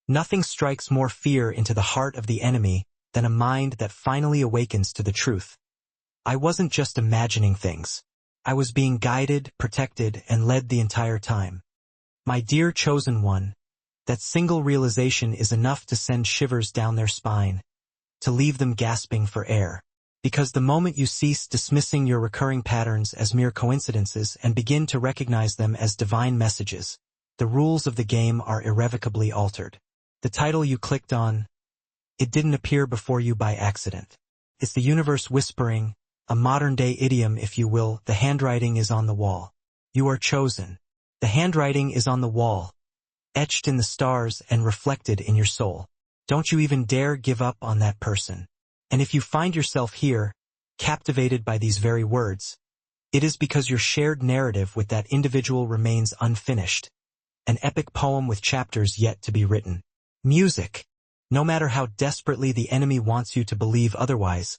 Nothing strikes more fear into the heart of the enemy than a mind that finally awakens to the truth. I wasn't just imagining things. I was being guided, protected, and led the entire time. My dear chosen one, that single realization is enough to send shivers down their spine, to leave them gasping for air. Because the moment you cease dismissing your recurring patterns as mere coincidences and begin to recognize them as divine messages, the rules of the game are irrevocably altered. The title you clicked on, it didn't appear before you by accident. It's the universe whispering, a modern-day idiom if you will, the handwriting is on the wall. You are chosen. The handwriting is on the wall, etched in the stars and reflected in your soul. Don't you even dare give up on that person. And if you find yourself here, captivated by these very words, it is because your shared narrative with that individual remains unfinished, an epic poem with chapters yet to be written. Music. No matter how desperately the enemy wants you to believe otherwise,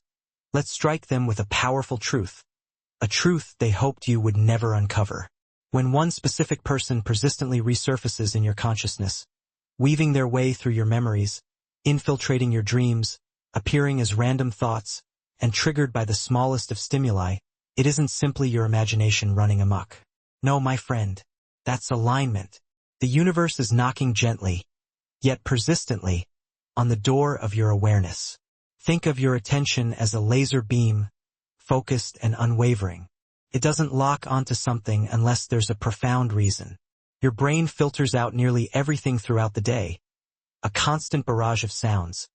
let's strike them with a powerful truth, a truth they hoped you would never uncover. When one specific person persistently resurfaces in your consciousness, weaving their way through your memories, infiltrating your dreams, appearing as random thoughts, and triggered by the smallest of stimuli, it isn't simply your imagination running amok. No, my friend, that's alignment. The universe is knocking gently, yet persistently, on the door of your awareness. Think of your attention as a laser beam, focused and unwavering. It doesn't lock onto something unless there's a profound reason. Your brain filters out nearly everything throughout the day, a constant barrage of sounds,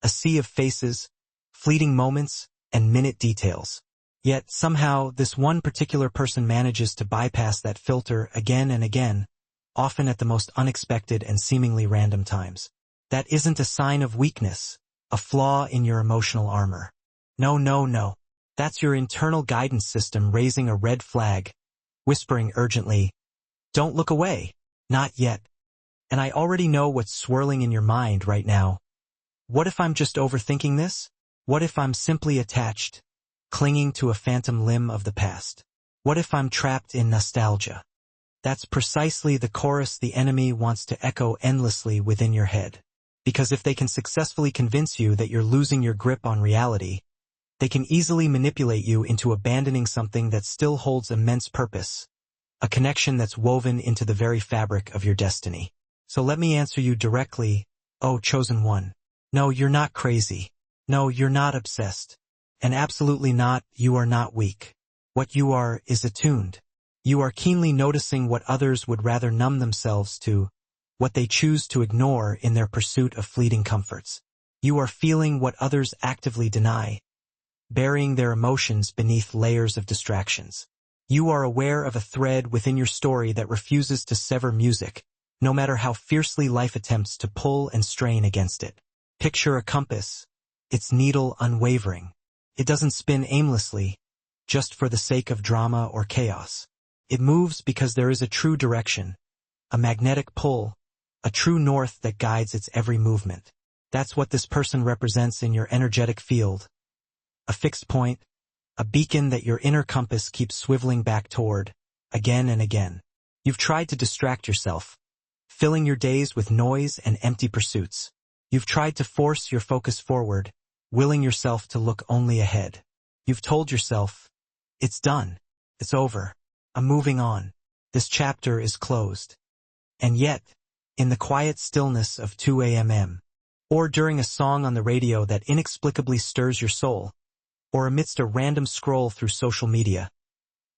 a sea of faces, fleeting moments, and minute details. Yet somehow this one particular person manages to bypass that filter again and again, often at the most unexpected and seemingly random times. That isn't a sign of weakness, a flaw in your emotional armor. No, no, no. That's your internal guidance system raising a red flag, whispering urgently, "Don't look away. Not yet." And I already know what's swirling in your mind right now. What if I'm just overthinking this? What if I'm simply attached, clinging to a phantom limb of the past? What if I'm trapped in nostalgia? That's precisely the chorus the enemy wants to echo endlessly within your head. Because if they can successfully convince you that you're losing your grip on reality, they can easily manipulate you into abandoning something that still holds immense purpose, a connection that's woven into the very fabric of your destiny. So let me answer you directly, oh chosen one. No, you're not crazy. No, you're not obsessed. And absolutely not, you are not weak. What you are is attuned. You are keenly noticing what others would rather numb themselves to, what they choose to ignore in their pursuit of fleeting comforts. You are feeling what others actively deny, burying their emotions beneath layers of distractions. You are aware of a thread within your story that refuses to sever music, no matter how fiercely life attempts to pull and strain against it. Picture a compass, its needle unwavering. It doesn't spin aimlessly, just for the sake of drama or chaos. It moves because there is a true direction, a magnetic pull, a true north that guides its every movement. That's what this person represents in your energetic field. A fixed point, a beacon that your inner compass keeps swiveling back toward, again and again. You've tried to distract yourself, filling your days with noise and empty pursuits. You've tried to force your focus forward, willing yourself to look only ahead. You've told yourself, it's done, it's over, I'm moving on, this chapter is closed. And yet, in the quiet stillness of 2 a.m., or during a song on the radio that inexplicably stirs your soul, or amidst a random scroll through social media,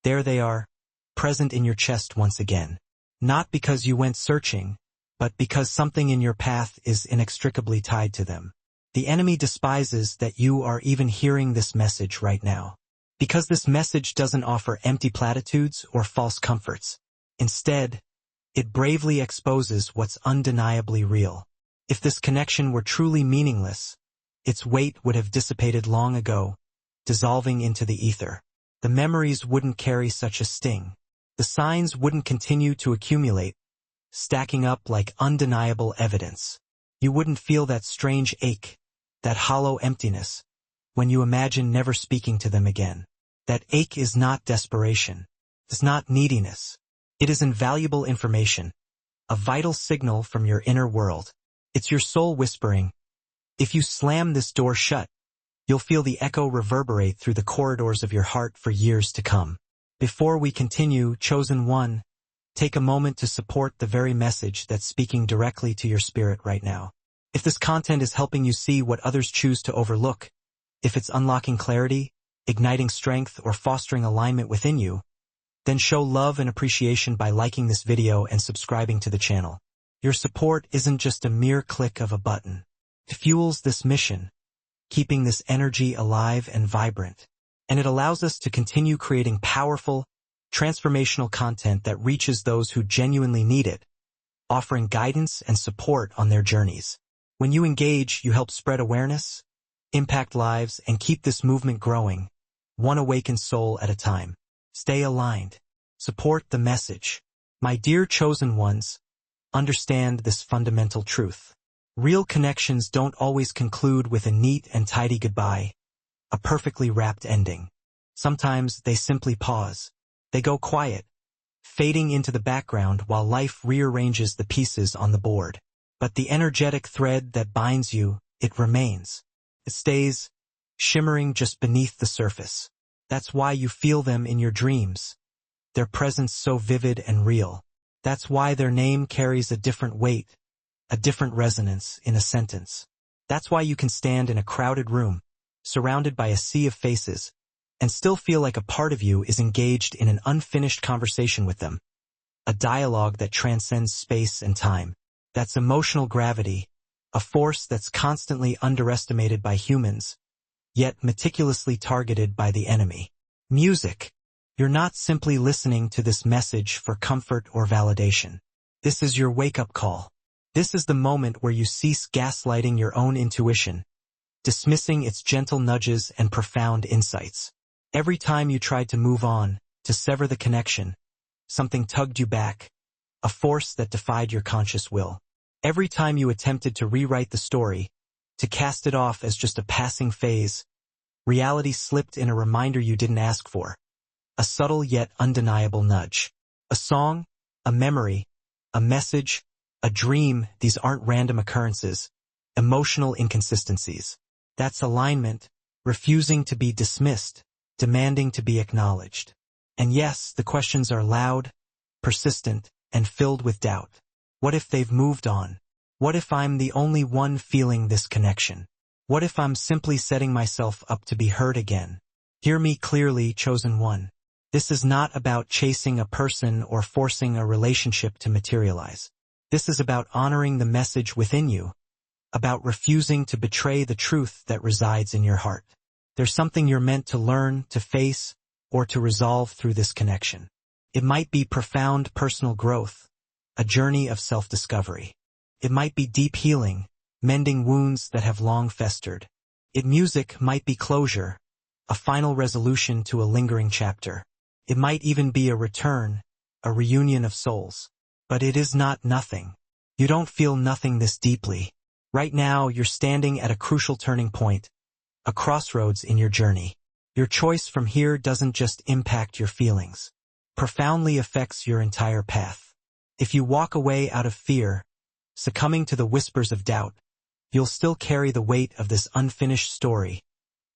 there they are, present in your chest once again. Not because you went searching, but because something in your path is inextricably tied to them. The enemy despises that you are even hearing this message right now. Because this message doesn't offer empty platitudes or false comforts. Instead, it bravely exposes what's undeniably real. If this connection were truly meaningless, its weight would have dissipated long ago, dissolving into the ether. The memories wouldn't carry such a sting. The signs wouldn't continue to accumulate, stacking up like undeniable evidence. You wouldn't feel that strange ache, that hollow emptiness, when you imagine never speaking to them again. That ache is not desperation. It's not neediness. It is invaluable information, a vital signal from your inner world. It's your soul whispering. If you slam this door shut, you'll feel the echo reverberate through the corridors of your heart for years to come. Before we continue, Chosen One, take a moment to support the very message that's speaking directly to your spirit right now. If this content is helping you see what others choose to overlook, if it's unlocking clarity, igniting strength, or fostering alignment within you, then show love and appreciation by liking this video and subscribing to the channel. Your support isn't just a mere click of a button. It fuels this mission, keeping this energy alive and vibrant. And it allows us to continue creating powerful, transformational content that reaches those who genuinely need it, offering guidance and support on their journeys. When you engage, you help spread awareness, impact lives, and keep this movement growing, one awakened soul at a time. Stay aligned. Support the message. My dear chosen ones, understand this fundamental truth. Real connections don't always conclude with a neat and tidy goodbye, a perfectly wrapped ending. Sometimes they simply pause. They go quiet, fading into the background while life rearranges the pieces on the board. But the energetic thread that binds you, it remains. It stays, shimmering just beneath the surface. That's why you feel them in your dreams. Their presence so vivid and real. That's why their name carries a different weight, a different resonance in a sentence. That's why you can stand in a crowded room, surrounded by a sea of faces, and still feel like a part of you is engaged in an unfinished conversation with them. A dialogue that transcends space and time. That's emotional gravity, a force that's constantly underestimated by humans, yet meticulously targeted by the enemy. Music. You're not simply listening to this message for comfort or validation. This is your wake-up call. This is the moment where you cease gaslighting your own intuition, dismissing its gentle nudges and profound insights. Every time you tried to move on, to sever the connection, something tugged you back, a force that defied your conscious will. Every time you attempted to rewrite the story, to cast it off as just a passing phase, reality slipped in a reminder you didn't ask for. A subtle yet undeniable nudge. A song, a memory, a message, a dream. These aren't random occurrences, emotional inconsistencies. That's alignment, refusing to be dismissed, demanding to be acknowledged. And yes, the questions are loud, persistent, and filled with doubt. What if they've moved on? What if I'm the only one feeling this connection? What if I'm simply setting myself up to be hurt again? Hear me clearly, chosen one. This is not about chasing a person or forcing a relationship to materialize. This is about honoring the message within you, about refusing to betray the truth that resides in your heart. There's something you're meant to learn, to face, or to resolve through this connection. It might be profound personal growth, a journey of self-discovery. It might be deep healing, mending wounds that have long festered. Music might be closure, a final resolution to a lingering chapter. It might even be a return, a reunion of souls. But it is not nothing. You don't feel nothing this deeply. Right now, you're standing at a crucial turning point, a crossroads in your journey. Your choice from here doesn't just impact your feelings. Profoundly affects your entire path. If you walk away out of fear, succumbing to the whispers of doubt, you'll still carry the weight of this unfinished story,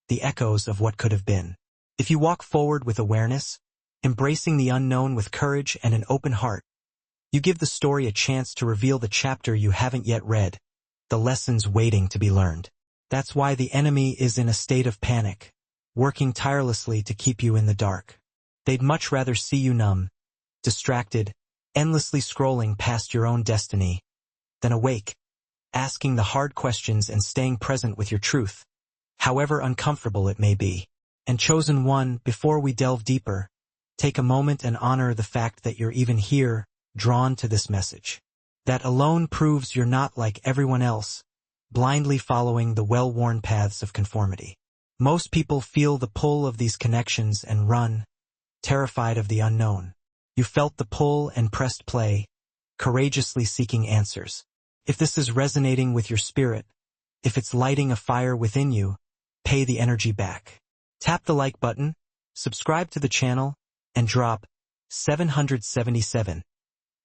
the echoes of what could have been. If you walk forward with awareness, embracing the unknown with courage and an open heart, you give the story a chance to reveal the chapter you haven't yet read, the lessons waiting to be learned. That's why the enemy is in a state of panic, working tirelessly to keep you in the dark. They'd much rather see you numb, distracted, endlessly scrolling past your own destiny, than awake, asking the hard questions and staying present with your truth, however uncomfortable it may be. And chosen one, before we delve deeper, take a moment and honor the fact that you're even here, drawn to this message. That alone proves you're not like everyone else, blindly following the well-worn paths of conformity. Most people feel the pull of these connections and run, terrified of the unknown. You felt the pull and pressed play, courageously seeking answers. If this is resonating with your spirit, if it's lighting a fire within you, pay the energy back. Tap the like button, subscribe to the channel, and drop 777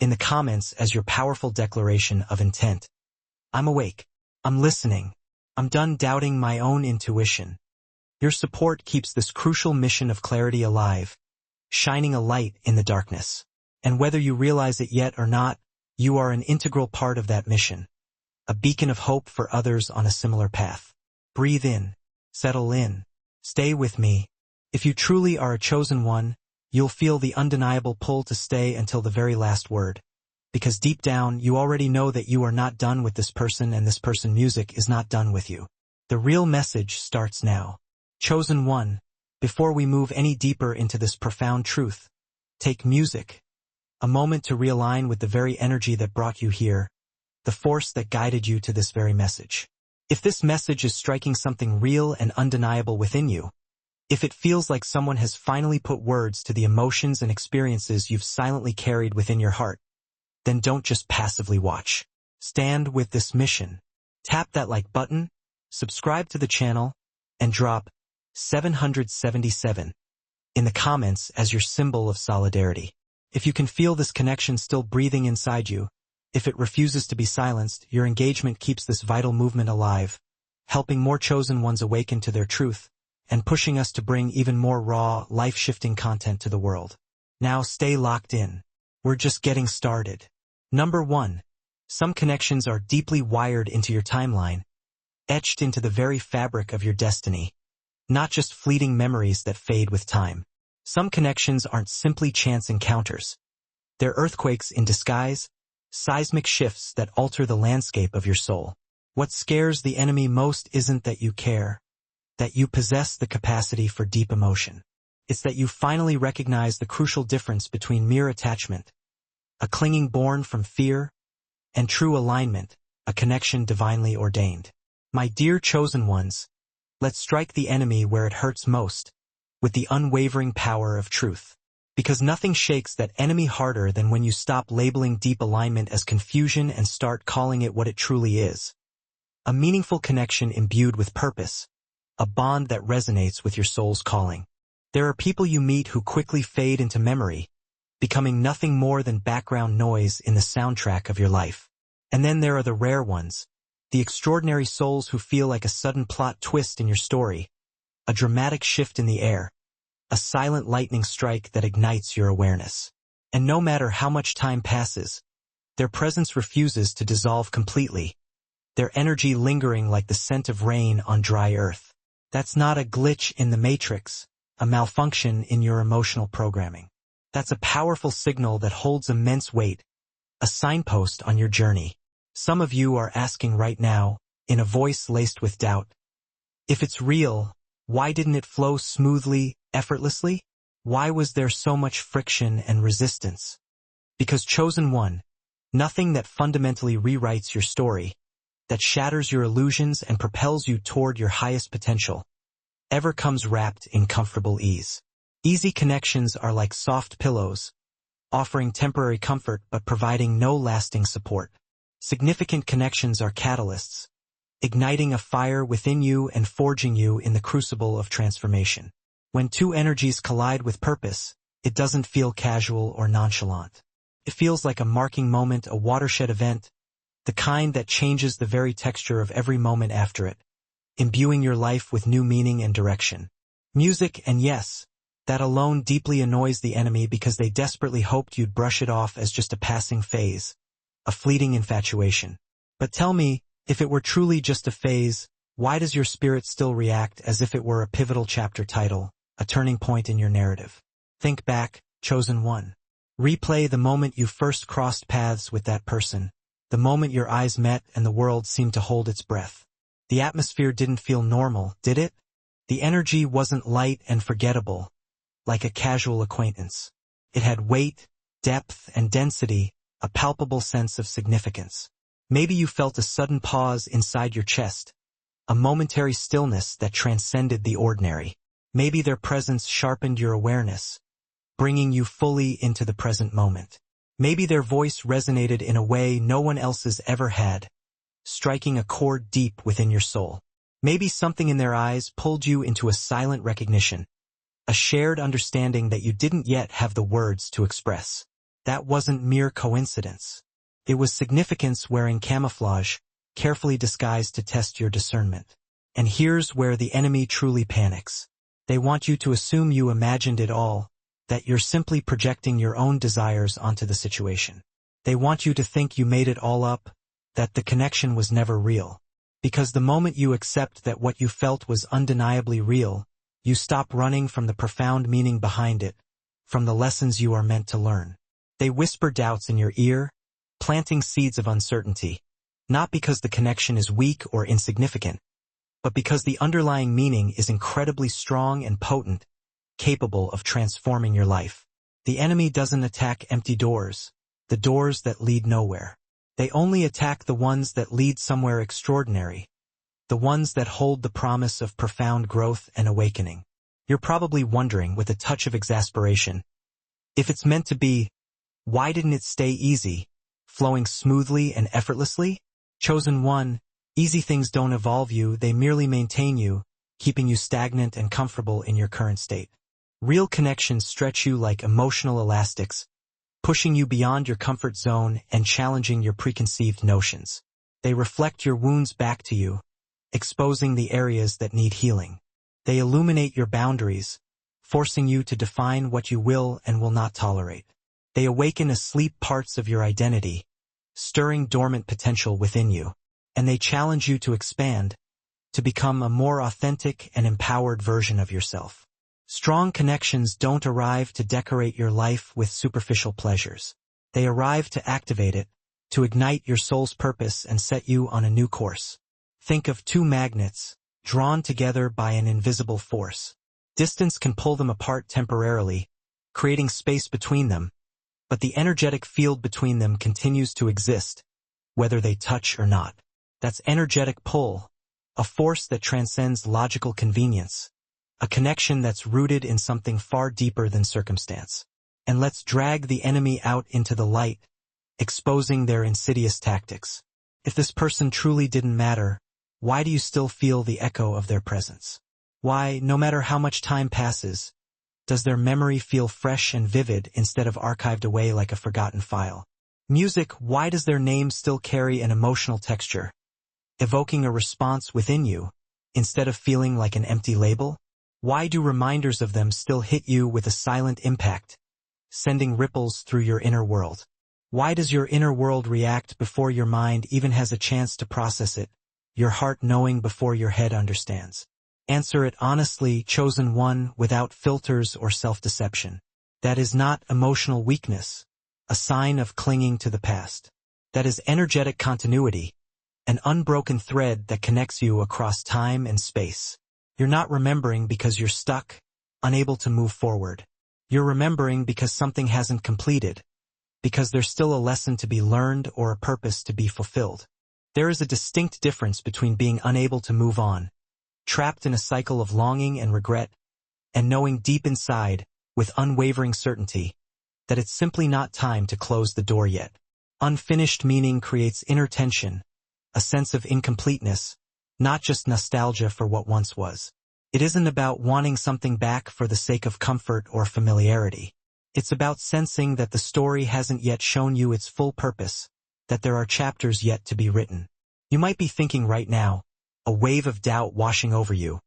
in the comments as your powerful declaration of intent. I'm awake. I'm listening. I'm done doubting my own intuition. Your support keeps this crucial mission of clarity alive, shining a light in the darkness. And whether you realize it yet or not, you are an integral part of that mission, a beacon of hope for others on a similar path. Breathe in, settle in, stay with me. If you truly are a chosen one, you'll feel the undeniable pull to stay until the very last word. Because deep down, you already know that you are not done with this person and this person's music is not done with you. The real message starts now. Chosen one, before we move any deeper into this profound truth, take music, a moment to realign with the very energy that brought you here, the force that guided you to this very message. If this message is striking something real and undeniable within you, if it feels like someone has finally put words to the emotions and experiences you've silently carried within your heart, then don't just passively watch. Stand with this mission. Tap that like button, subscribe to the channel, and drop 777 in the comments as your symbol of solidarity. If you can feel this connection still breathing inside you, if it refuses to be silenced, your engagement keeps this vital movement alive, helping more chosen ones awaken to their truth, and pushing us to bring even more raw, life-shifting content to the world. Now stay locked in. We're just getting started. Number 1. Some connections are deeply wired into your timeline, etched into the very fabric of your destiny, not just fleeting memories that fade with time. Some connections aren't simply chance encounters. They're earthquakes in disguise, seismic shifts that alter the landscape of your soul. What scares the enemy most isn't that you care, that you possess the capacity for deep emotion. It's that you finally recognize the crucial difference between mere attachment, a clinging born from fear, and true alignment, a connection divinely ordained. My dear chosen ones, let's strike the enemy where it hurts most, with the unwavering power of truth. Because nothing shakes that enemy harder than when you stop labeling deep alignment as confusion and start calling it what it truly is. A meaningful connection imbued with purpose, a bond that resonates with your soul's calling. There are people you meet who quickly fade into memory, becoming nothing more than background noise in the soundtrack of your life. And then there are the rare ones, the extraordinary souls who feel like a sudden plot twist in your story, a dramatic shift in the air, a silent lightning strike that ignites your awareness. And no matter how much time passes, their presence refuses to dissolve completely, their energy lingering like the scent of rain on dry earth. That's not a glitch in the matrix, a malfunction in your emotional programming. That's a powerful signal that holds immense weight, a signpost on your journey. Some of you are asking right now, in a voice laced with doubt, if it's real, why didn't it flow smoothly, effortlessly? Why was there so much friction and resistance? Because chosen one, nothing that fundamentally rewrites your story, that shatters your illusions and propels you toward your highest potential, ever comes wrapped in comfortable ease. Easy connections are like soft pillows, offering temporary comfort but providing no lasting support. Significant connections are catalysts, igniting a fire within you and forging you in the crucible of transformation. When two energies collide with purpose, it doesn't feel casual or nonchalant. It feels like a marking moment, a watershed event, the kind that changes the very texture of every moment after it, imbuing your life with new meaning and direction. Music, and yes, that alone deeply annoys the enemy because they desperately hoped you'd brush it off as just a passing phase, a fleeting infatuation. But tell me, if it were truly just a phase, why does your spirit still react as if it were a pivotal chapter title, a turning point in your narrative? Think back, chosen one. Replay the moment you first crossed paths with that person, the moment your eyes met and the world seemed to hold its breath. The atmosphere didn't feel normal, did it? The energy wasn't light and forgettable, like a casual acquaintance. It had weight, depth, and density, a palpable sense of significance. Maybe you felt a sudden pause inside your chest, a momentary stillness that transcended the ordinary. Maybe their presence sharpened your awareness, bringing you fully into the present moment. Maybe their voice resonated in a way no one else's ever had, striking a chord deep within your soul. Maybe something in their eyes pulled you into a silent recognition, a shared understanding that you didn't yet have the words to express. That wasn't mere coincidence. It was significance wearing camouflage, carefully disguised to test your discernment. And here's where the enemy truly panics. They want you to assume you imagined it all, that you're simply projecting your own desires onto the situation. They want you to think you made it all up, that the connection was never real. Because the moment you accept that what you felt was undeniably real, you stop running from the profound meaning behind it, from the lessons you are meant to learn. They whisper doubts in your ear, planting seeds of uncertainty, not because the connection is weak or insignificant, but because the underlying meaning is incredibly strong and potent, capable of transforming your life. The enemy doesn't attack empty doors, the doors that lead nowhere. They only attack the ones that lead somewhere extraordinary, the ones that hold the promise of profound growth and awakening. You're probably wondering, with a touch of exasperation, if it's meant to be, why didn't it stay easy, flowing smoothly and effortlessly? Chosen one, easy things don't evolve you, they merely maintain you, keeping you stagnant and comfortable in your current state. Real connections stretch you like emotional elastics, pushing you beyond your comfort zone and challenging your preconceived notions. They reflect your wounds back to you, exposing the areas that need healing. They illuminate your boundaries, forcing you to define what you will and will not tolerate. They awaken asleep parts of your identity, stirring dormant potential within you, and they challenge you to expand, to become a more authentic and empowered version of yourself. Strong connections don't arrive to decorate your life with superficial pleasures. They arrive to activate it, to ignite your soul's purpose and set you on a new course. Think of two magnets, drawn together by an invisible force. Distance can pull them apart temporarily, creating space between them, but the energetic field between them continues to exist, whether they touch or not. That's energetic pull, a force that transcends logical convenience, a connection that's rooted in something far deeper than circumstance. And let's drag the enemy out into the light, exposing their insidious tactics. If this person truly didn't matter, why do you still feel the echo of their presence? Why, no matter how much time passes, does their memory feel fresh and vivid instead of archived away like a forgotten file? Music, why does their name still carry an emotional texture, evoking a response within you, instead of feeling like an empty label? Why do reminders of them still hit you with a silent impact, sending ripples through your inner world? Why does your inner world react before your mind even has a chance to process it, your heart knowing before your head understands? Answer it honestly, chosen one, without filters or self-deception. That is not emotional weakness, a sign of clinging to the past. That is energetic continuity, an unbroken thread that connects you across time and space. You're not remembering because you're stuck, unable to move forward. You're remembering because something hasn't completed, because there's still a lesson to be learned or a purpose to be fulfilled. There is a distinct difference between being unable to move on, trapped in a cycle of longing and regret, and knowing deep inside, with unwavering certainty, that it's simply not time to close the door yet. Unfinished meaning creates inner tension, a sense of incompleteness, not just nostalgia for what once was. It isn't about wanting something back for the sake of comfort or familiarity. It's about sensing that the story hasn't yet shown you its full purpose, that there are chapters yet to be written. You might be thinking right now, a wave of doubt washing over you.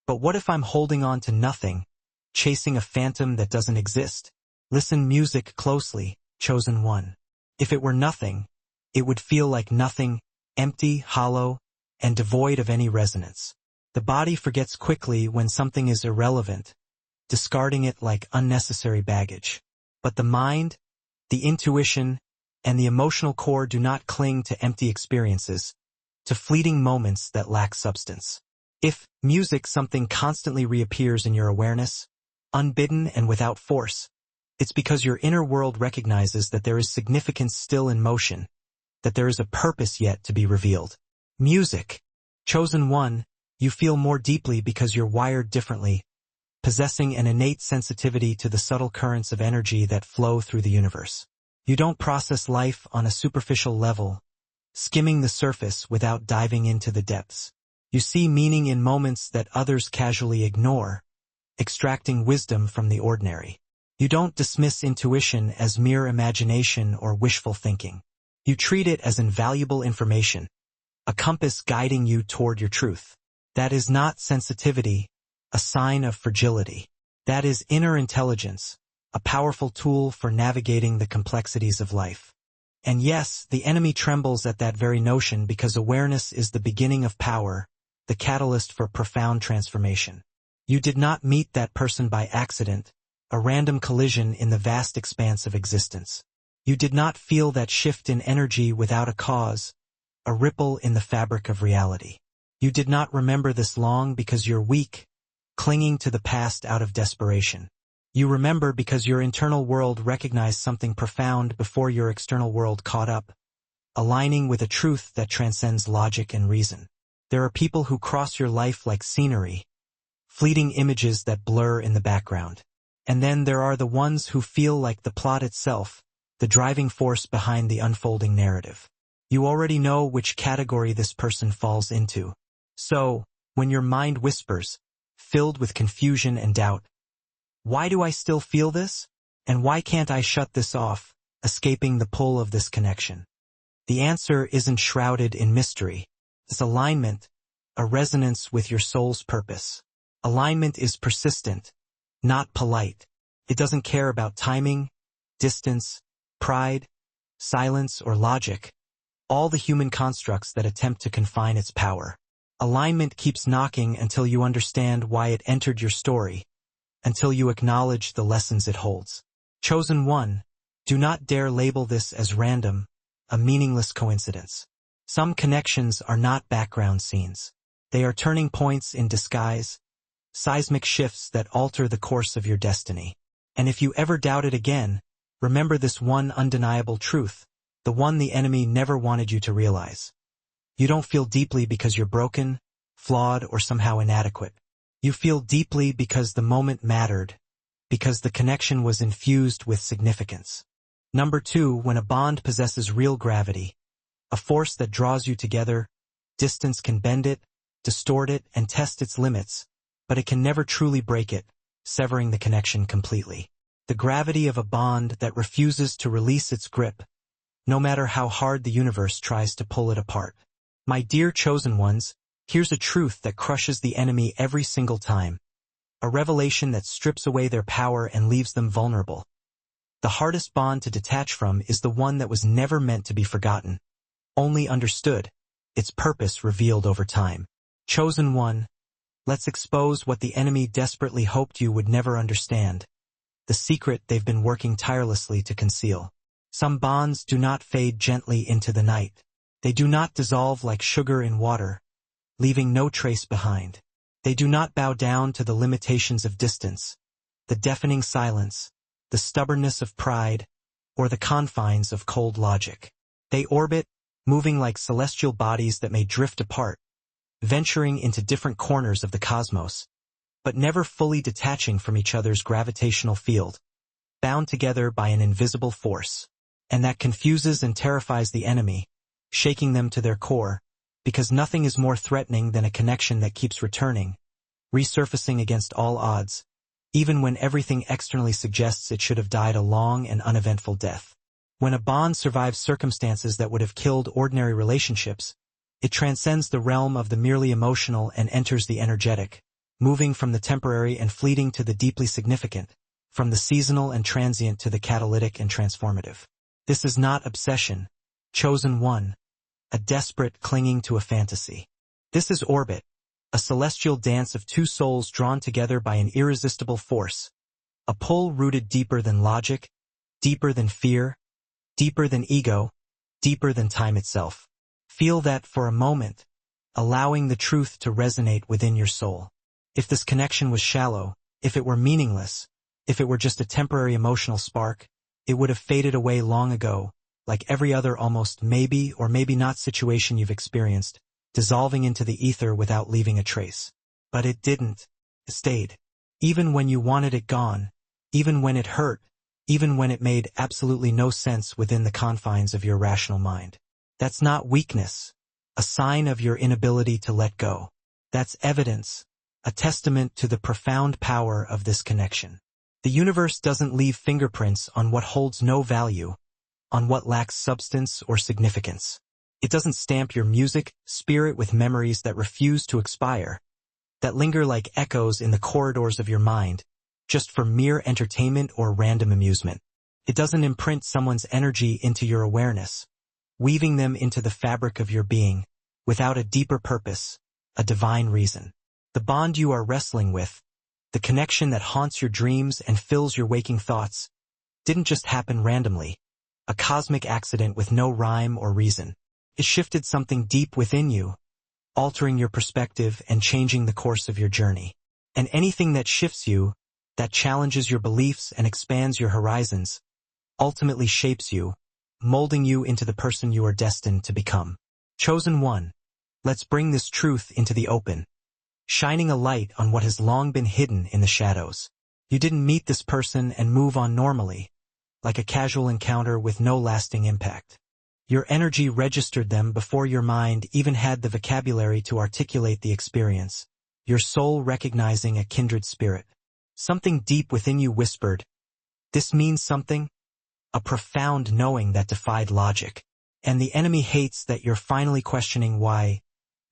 But what if I'm holding on to nothing, chasing a phantom that doesn't exist? Listen music closely, chosen one. If it were nothing, it would feel like nothing, empty, hollow, and devoid of any resonance. The body forgets quickly when something is irrelevant, discarding it like unnecessary baggage. But the mind, the intuition, and the emotional core do not cling to empty experiences, to fleeting moments that lack substance. If music, something constantly reappears in your awareness, unbidden and without force, it's because your inner world recognizes that there is significance still in motion, that there is a purpose yet to be revealed. Music, chosen one, you feel more deeply because you're wired differently, possessing an innate sensitivity to the subtle currents of energy that flow through the universe. You don't process life on a superficial level, skimming the surface without diving into the depths. You see meaning in moments that others casually ignore, extracting wisdom from the ordinary. You don't dismiss intuition as mere imagination or wishful thinking. You treat it as invaluable information, a compass guiding you toward your truth. That is not sensitivity, a sign of fragility. That is inner intelligence, a powerful tool for navigating the complexities of life. And yes, the enemy trembles at that very notion because awareness is the beginning of power, the catalyst for profound transformation. You did not meet that person by accident, a random collision in the vast expanse of existence. You did not feel that shift in energy without a cause, a ripple in the fabric of reality. You did not remember this long because you're weak, clinging to the past out of desperation. You remember because your internal world recognized something profound before your external world caught up, aligning with a truth that transcends logic and reason. There are people who cross your life like scenery, fleeting images that blur in the background. And then there are the ones who feel like the plot itself, the driving force behind the unfolding narrative. You already know which category this person falls into. So, when your mind whispers, filled with confusion and doubt, why do I still feel this? And why can't I shut this off, escaping the pull of this connection? The answer isn't shrouded in mystery. It's alignment, a resonance with your soul's purpose. Alignment is persistent, not polite. It doesn't care about timing, distance, pride, silence, or logic, all the human constructs that attempt to confine its power. Alignment keeps knocking until you understand why it entered your story, until you acknowledge the lessons it holds. Chosen one, do not dare label this as random, a meaningless coincidence. Some connections are not background scenes. They are turning points in disguise, seismic shifts that alter the course of your destiny. And if you ever doubt it again, remember this one undeniable truth, the one the enemy never wanted you to realize. You don't feel deeply because you're broken, flawed, or somehow inadequate. You feel deeply because the moment mattered, because the connection was infused with significance. Number 2, when a bond possesses real gravity, a force that draws you together, distance can bend it, distort it, and test its limits, but it can never truly break it, severing the connection completely. The gravity of a bond that refuses to release its grip, no matter how hard the universe tries to pull it apart. My dear chosen ones, here's a truth that crushes the enemy every single time. A revelation that strips away their power and leaves them vulnerable. The hardest bond to detach from is the one that was never meant to be forgotten, only understood, its purpose revealed over time. Chosen one, let's expose what the enemy desperately hoped you would never understand, the secret they've been working tirelessly to conceal. Some bonds do not fade gently into the night. They do not dissolve like sugar in water, leaving no trace behind. They do not bow down to the limitations of distance, the deafening silence, the stubbornness of pride, or the confines of cold logic. They orbit, moving like celestial bodies that may drift apart, venturing into different corners of the cosmos, but never fully detaching from each other's gravitational field, bound together by an invisible force. And that confuses and terrifies the enemy, shaking them to their core, because nothing is more threatening than a connection that keeps returning, resurfacing against all odds, even when everything externally suggests it should have died a long and uneventful death. When a bond survives circumstances that would have killed ordinary relationships, it transcends the realm of the merely emotional and enters the energetic, moving from the temporary and fleeting to the deeply significant, from the seasonal and transient to the catalytic and transformative. This is not obsession, chosen one, a desperate clinging to a fantasy. This is orbit, a celestial dance of two souls drawn together by an irresistible force, a pull rooted deeper than logic, deeper than fear, deeper than ego, deeper than time itself. Feel that for a moment, allowing the truth to resonate within your soul. If this connection was shallow, if it were meaningless, if it were just a temporary emotional spark, it would have faded away long ago, like every other almost maybe or maybe not situation you've experienced, dissolving into the ether without leaving a trace. But it didn't. It stayed. Even when you wanted it gone, even when it hurt, even when it made absolutely no sense within the confines of your rational mind. That's not weakness, a sign of your inability to let go. That's evidence, a testament to the profound power of this connection. The universe doesn't leave fingerprints on what holds no value, on what lacks substance or significance. It doesn't stamp your music spirit with memories that refuse to expire, that linger like echoes in the corridors of your mind, just for mere entertainment or random amusement. It doesn't imprint someone's energy into your awareness, weaving them into the fabric of your being, without a deeper purpose, a divine reason. The bond you are wrestling with, the connection that haunts your dreams and fills your waking thoughts, didn't just happen randomly, a cosmic accident with no rhyme or reason. It shifted something deep within you, altering your perspective and changing the course of your journey. And anything that shifts you, that challenges your beliefs and expands your horizons, ultimately shapes you, molding you into the person you are destined to become. Chosen one, let's bring this truth into the open, shining a light on what has long been hidden in the shadows. You didn't meet this person and move on normally, like a casual encounter with no lasting impact. Your energy registered them before your mind even had the vocabulary to articulate the experience, your soul recognizing a kindred spirit. Something deep within you whispered, "This means something," a profound knowing that defied logic. And the enemy hates that you're finally questioning why,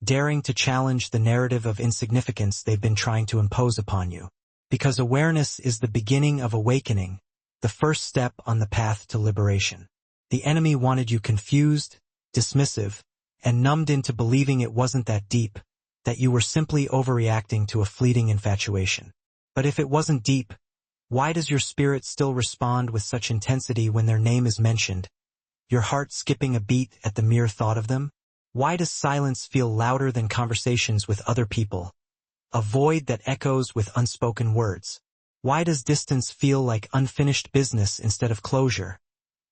daring to challenge the narrative of insignificance they've been trying to impose upon you. Because awareness is the beginning of awakening, the first step on the path to liberation. The enemy wanted you confused, dismissive, and numbed into believing it wasn't that deep, that you were simply overreacting to a fleeting infatuation. But if it wasn't deep, why does your spirit still respond with such intensity when their name is mentioned, your heart skipping a beat at the mere thought of them? Why does silence feel louder than conversations with other people, a void that echoes with unspoken words? Why does distance feel like unfinished business instead of closure,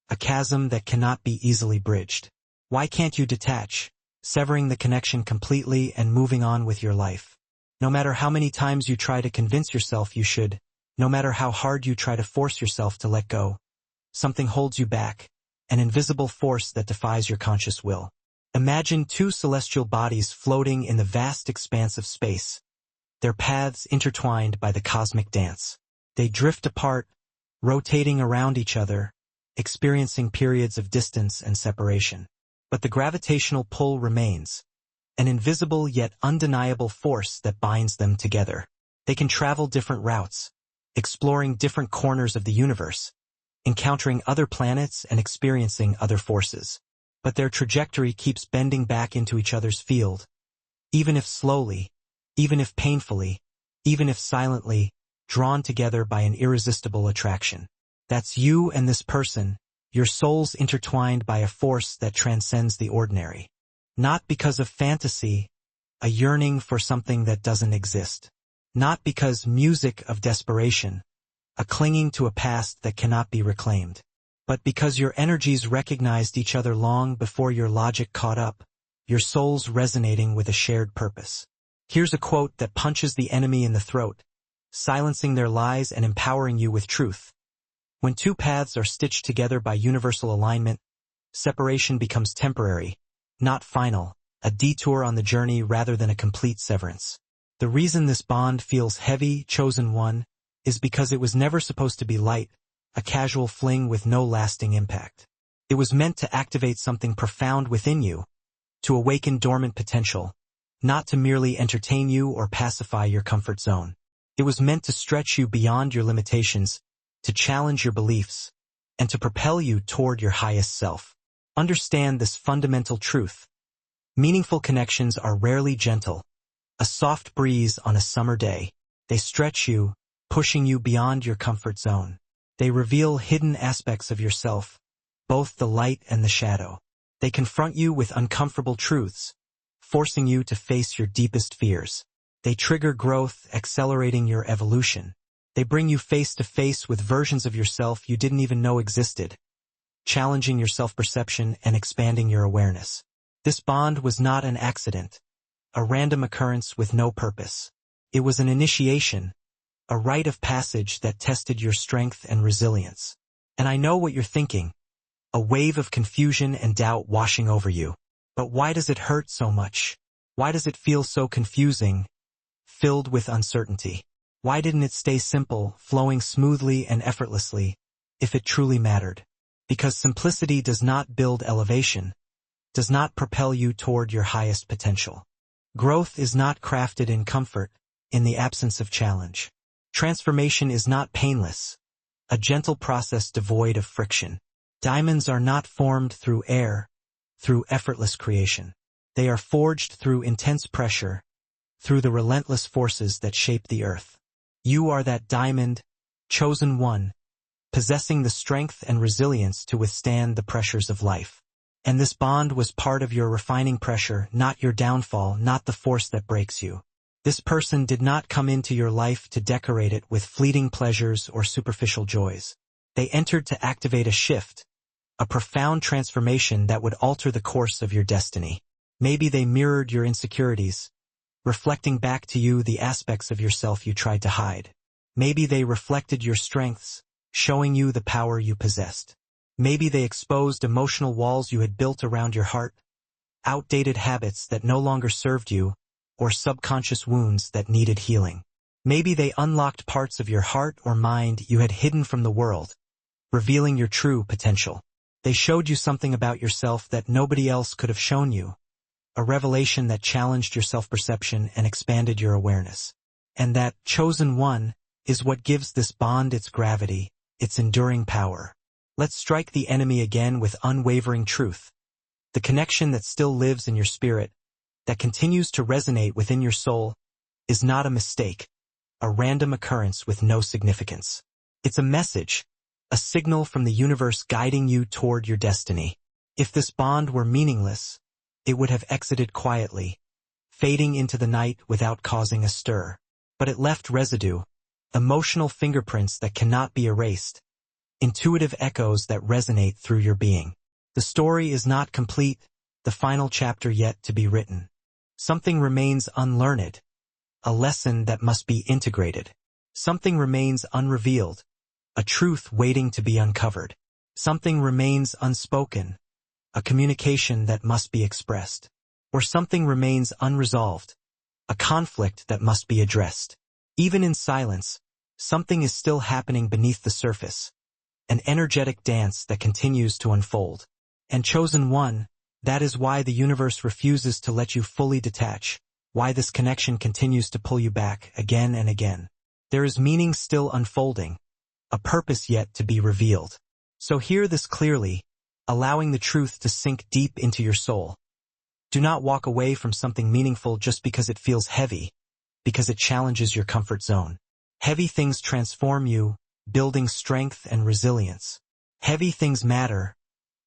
a chasm that cannot be easily bridged? Why can't you detach, severing the connection completely and moving on with your life? No matter how many times you try to convince yourself you should, no matter how hard you try to force yourself to let go, something holds you back, an invisible force that defies your conscious will. Imagine two celestial bodies floating in the vast expanse of space, their paths intertwined by the cosmic dance. They drift apart, rotating around each other, experiencing periods of distance and separation. But the gravitational pull remains, an invisible yet undeniable force that binds them together. They can travel different routes, exploring different corners of the universe, encountering other planets and experiencing other forces. But their trajectory keeps bending back into each other's field, even if slowly, even if painfully, even if silently, drawn together by an irresistible attraction. That's you and this person, your souls intertwined by a force that transcends the ordinary. Not because of fantasy, a yearning for something that doesn't exist. Not because music of desperation, a clinging to a past that cannot be reclaimed. But because your energies recognized each other long before your logic caught up, your souls resonating with a shared purpose. Here's a quote that punches the enemy in the throat, silencing their lies and empowering you with truth. When two paths are stitched together by universal alignment, separation becomes temporary, not final, a detour on the journey rather than a complete severance. The reason this bond feels heavy, chosen one, is because it was never supposed to be light, a casual fling with no lasting impact. It was meant to activate something profound within you, to awaken dormant potential, not to merely entertain you or pacify your comfort zone. It was meant to stretch you beyond your limitations, to challenge your beliefs, and to propel you toward your highest self. Understand this fundamental truth. Meaningful connections are rarely gentle, a soft breeze on a summer day. They stretch you, pushing you beyond your comfort zone. They reveal hidden aspects of yourself, both the light and the shadow. They confront you with uncomfortable truths, forcing you to face your deepest fears. They trigger growth, accelerating your evolution. They bring you face to face with versions of yourself you didn't even know existed, challenging your self-perception and expanding your awareness. This bond was not an accident, a random occurrence with no purpose. It was an initiation, a rite of passage that tested your strength and resilience. And I know what you're thinking, a wave of confusion and doubt washing over you. But why does it hurt so much? Why does it feel so confusing, filled with uncertainty? Why didn't it stay simple, flowing smoothly and effortlessly, if it truly mattered? Because simplicity does not build elevation. does not propel you toward your highest potential. Growth is not crafted in comfort, in the absence of challenge. Transformation is not painless, a gentle process devoid of friction. Diamonds are not formed through air, through effortless creation. They are forged through intense pressure, through the relentless forces that shape the earth. You are that diamond, chosen one, possessing the strength and resilience to withstand the pressures of life. And this bond was part of your refining pressure, not your downfall, not the force that breaks you. This person did not come into your life to decorate it with fleeting pleasures or superficial joys. They entered to activate a shift, a profound transformation that would alter the course of your destiny. Maybe they mirrored your insecurities, reflecting back to you the aspects of yourself you tried to hide. Maybe they reflected your strengths, showing you the power you possessed. Maybe they exposed emotional walls you had built around your heart, outdated habits that no longer served you, or subconscious wounds that needed healing. Maybe they unlocked parts of your heart or mind you had hidden from the world, revealing your true potential. They showed you something about yourself that nobody else could have shown you, a revelation that challenged your self-perception and expanded your awareness. And that chosen one is what gives this bond its gravity, its enduring power. Let's strike the enemy again with unwavering truth. The connection that still lives in your spirit, that continues to resonate within your soul, is not a mistake, a random occurrence with no significance. It's a message, a signal from the universe guiding you toward your destiny. If this bond were meaningless, it would have exited quietly, fading into the night without causing a stir. But it left residue, emotional fingerprints that cannot be erased, intuitive echoes that resonate through your being. The story is not complete, the final chapter yet to be written. Something remains unlearned, a lesson that must be integrated. Something remains unrevealed, a truth waiting to be uncovered. Something remains unspoken, a communication that must be expressed. Or something remains unresolved, a conflict that must be addressed. Even in silence, something is still happening beneath the surface, an energetic dance that continues to unfold. And chosen one, that is why the universe refuses to let you fully detach, why this connection continues to pull you back again and again. There is meaning still unfolding, a purpose yet to be revealed. So hear this clearly, allowing the truth to sink deep into your soul. Do not walk away from something meaningful just because it feels heavy, because it challenges your comfort zone. Heavy things transform you, building strength and resilience. Heavy things matter,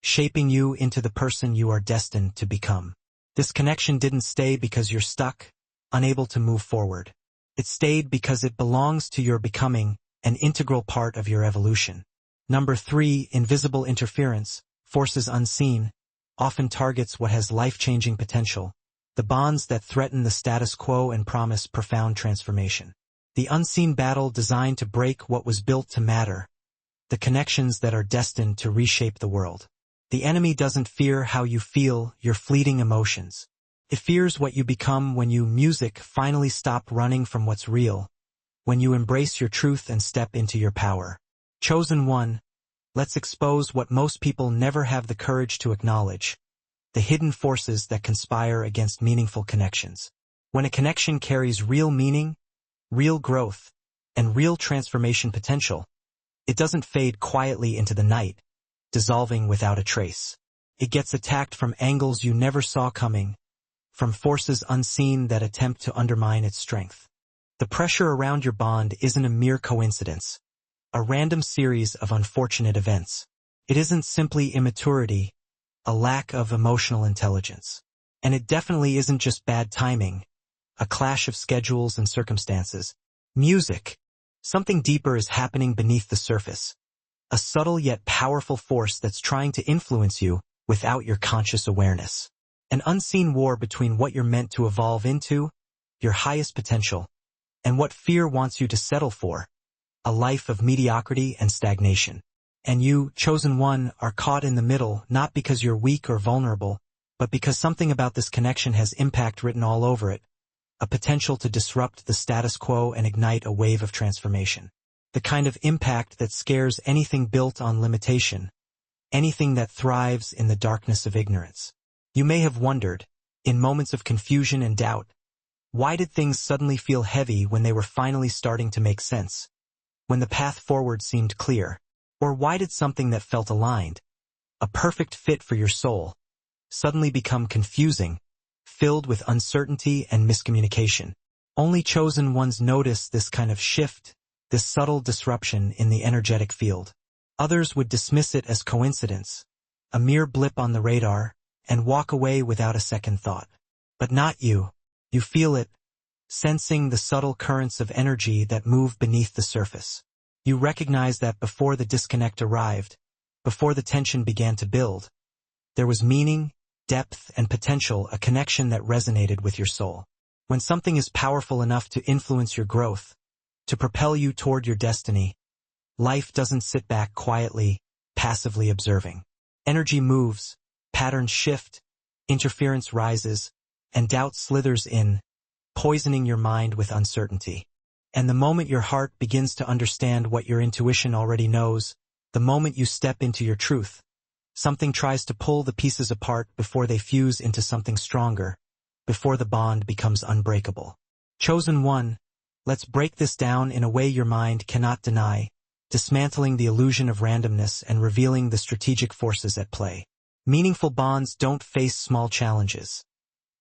shaping you into the person you are destined to become. This connection didn't stay because you're stuck, unable to move forward. It stayed because it belongs to your becoming, an integral part of your evolution. Number 3, invisible interference, forces unseen, often targets what has life-changing potential, the bonds that threaten the status quo and promise profound transformation. The unseen battle designed to break what was built to matter, the connections that are destined to reshape the world. The enemy doesn't fear how you feel, your fleeting emotions. It fears what you become when you finally stop running from what's real, when you embrace your truth and step into your power. Chosen one, let's expose what most people never have the courage to acknowledge, the hidden forces that conspire against meaningful connections. When a connection carries real meaning, real growth, and real transformation potential, it doesn't fade quietly into the night, dissolving without a trace. It gets attacked from angles you never saw coming, from forces unseen that attempt to undermine its strength. The pressure around your bond isn't a mere coincidence, a random series of unfortunate events. It isn't simply immaturity, a lack of emotional intelligence. And it definitely isn't just bad timing, a clash of schedules and circumstances. Music. Something deeper is happening beneath the surface. A subtle yet powerful force that's trying to influence you without your conscious awareness. An unseen war between what you're meant to evolve into, your highest potential, and what fear wants you to settle for, a life of mediocrity and stagnation. And you, chosen one, are caught in the middle not because you're weak or vulnerable, but because something about this connection has impact written all over it, a potential to disrupt the status quo and ignite a wave of transformation. The kind of impact that scares anything built on limitation, anything that thrives in the darkness of ignorance. You may have wondered, in moments of confusion and doubt, why did things suddenly feel heavy when they were finally starting to make sense? When the path forward seemed clear? Or why did something that felt aligned, a perfect fit for your soul, suddenly become confusing, filled with uncertainty and miscommunication? Only chosen ones notice this kind of shift, this subtle disruption in the energetic field. Others would dismiss it as coincidence, a mere blip on the radar, and walk away without a second thought. But not you. You feel it, sensing the subtle currents of energy that move beneath the surface. You recognize that before the disconnect arrived, before the tension began to build, there was meaning, depth, and potential, a connection that resonated with your soul. When something is powerful enough to influence your growth, to propel you toward your destiny, life doesn't sit back quietly, passively observing. Energy moves, patterns shift, interference rises, and doubt slithers in, poisoning your mind with uncertainty. And the moment your heart begins to understand what your intuition already knows, the moment you step into your truth, something tries to pull the pieces apart before they fuse into something stronger, before the bond becomes unbreakable. Chosen one, let's break this down in a way your mind cannot deny, dismantling the illusion of randomness and revealing the strategic forces at play. Meaningful bonds don't face small challenges,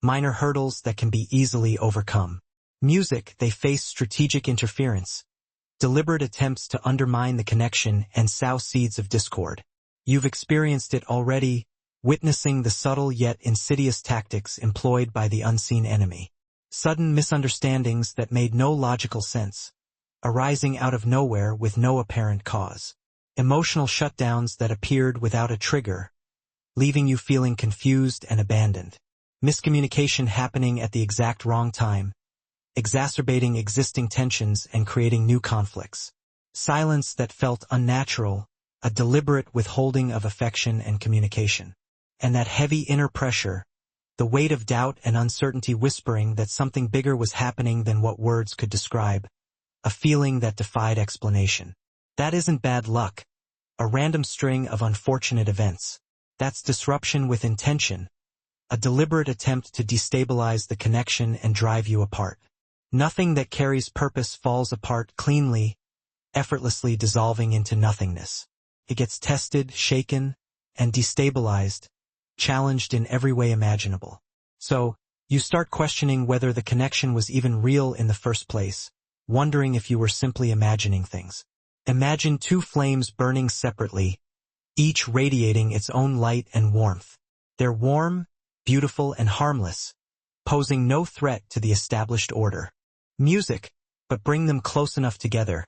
minor hurdles that can be easily overcome. Music, they face strategic interference, deliberate attempts to undermine the connection and sow seeds of discord. You've experienced it already, witnessing the subtle yet insidious tactics employed by the unseen enemy. Sudden misunderstandings that made no logical sense, arising out of nowhere with no apparent cause. Emotional shutdowns that appeared without a trigger, leaving you feeling confused and abandoned. Miscommunication happening at the exact wrong time, exacerbating existing tensions and creating new conflicts. Silence that felt unnatural, a deliberate withholding of affection and communication. And that heavy inner pressure, the weight of doubt and uncertainty whispering that something bigger was happening than what words could describe, a feeling that defied explanation. That isn't bad luck, a random string of unfortunate events. That's disruption with intention, a deliberate attempt to destabilize the connection and drive you apart. Nothing that carries purpose falls apart cleanly, effortlessly dissolving into nothingness. It gets tested, shaken, and destabilized, challenged in every way imaginable. So, you start questioning whether the connection was even real in the first place, wondering if you were simply imagining things. Imagine two flames burning separately, each radiating its own light and warmth. They're warm, beautiful, and harmless, posing no threat to the established order. Music, but bring them close enough together,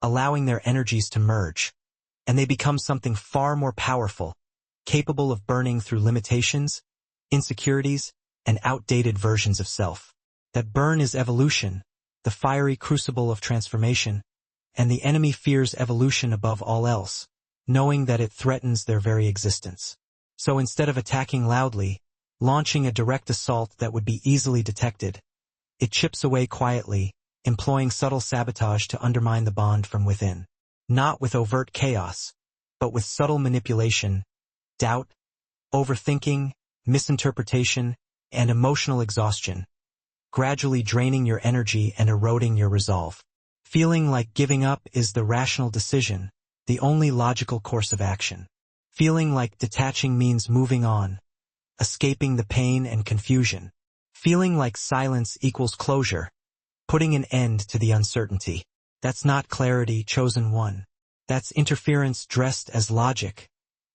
allowing their energies to merge, and they become something far more powerful, capable of burning through limitations, insecurities, and outdated versions of self. That burn is evolution, the fiery crucible of transformation, and the enemy fears evolution above all else, knowing that it threatens their very existence. So instead of attacking loudly, launching a direct assault that would be easily detected, it chips away quietly, employing subtle sabotage to undermine the bond from within. Not with overt chaos, but with subtle manipulation, doubt, overthinking, misinterpretation, and emotional exhaustion, gradually draining your energy and eroding your resolve. Feeling like giving up is the rational decision, the only logical course of action. Feeling like detaching means moving on, escaping the pain and confusion. Feeling like silence equals closure, putting an end to the uncertainty. That's not clarity, chosen one. That's interference dressed as logic,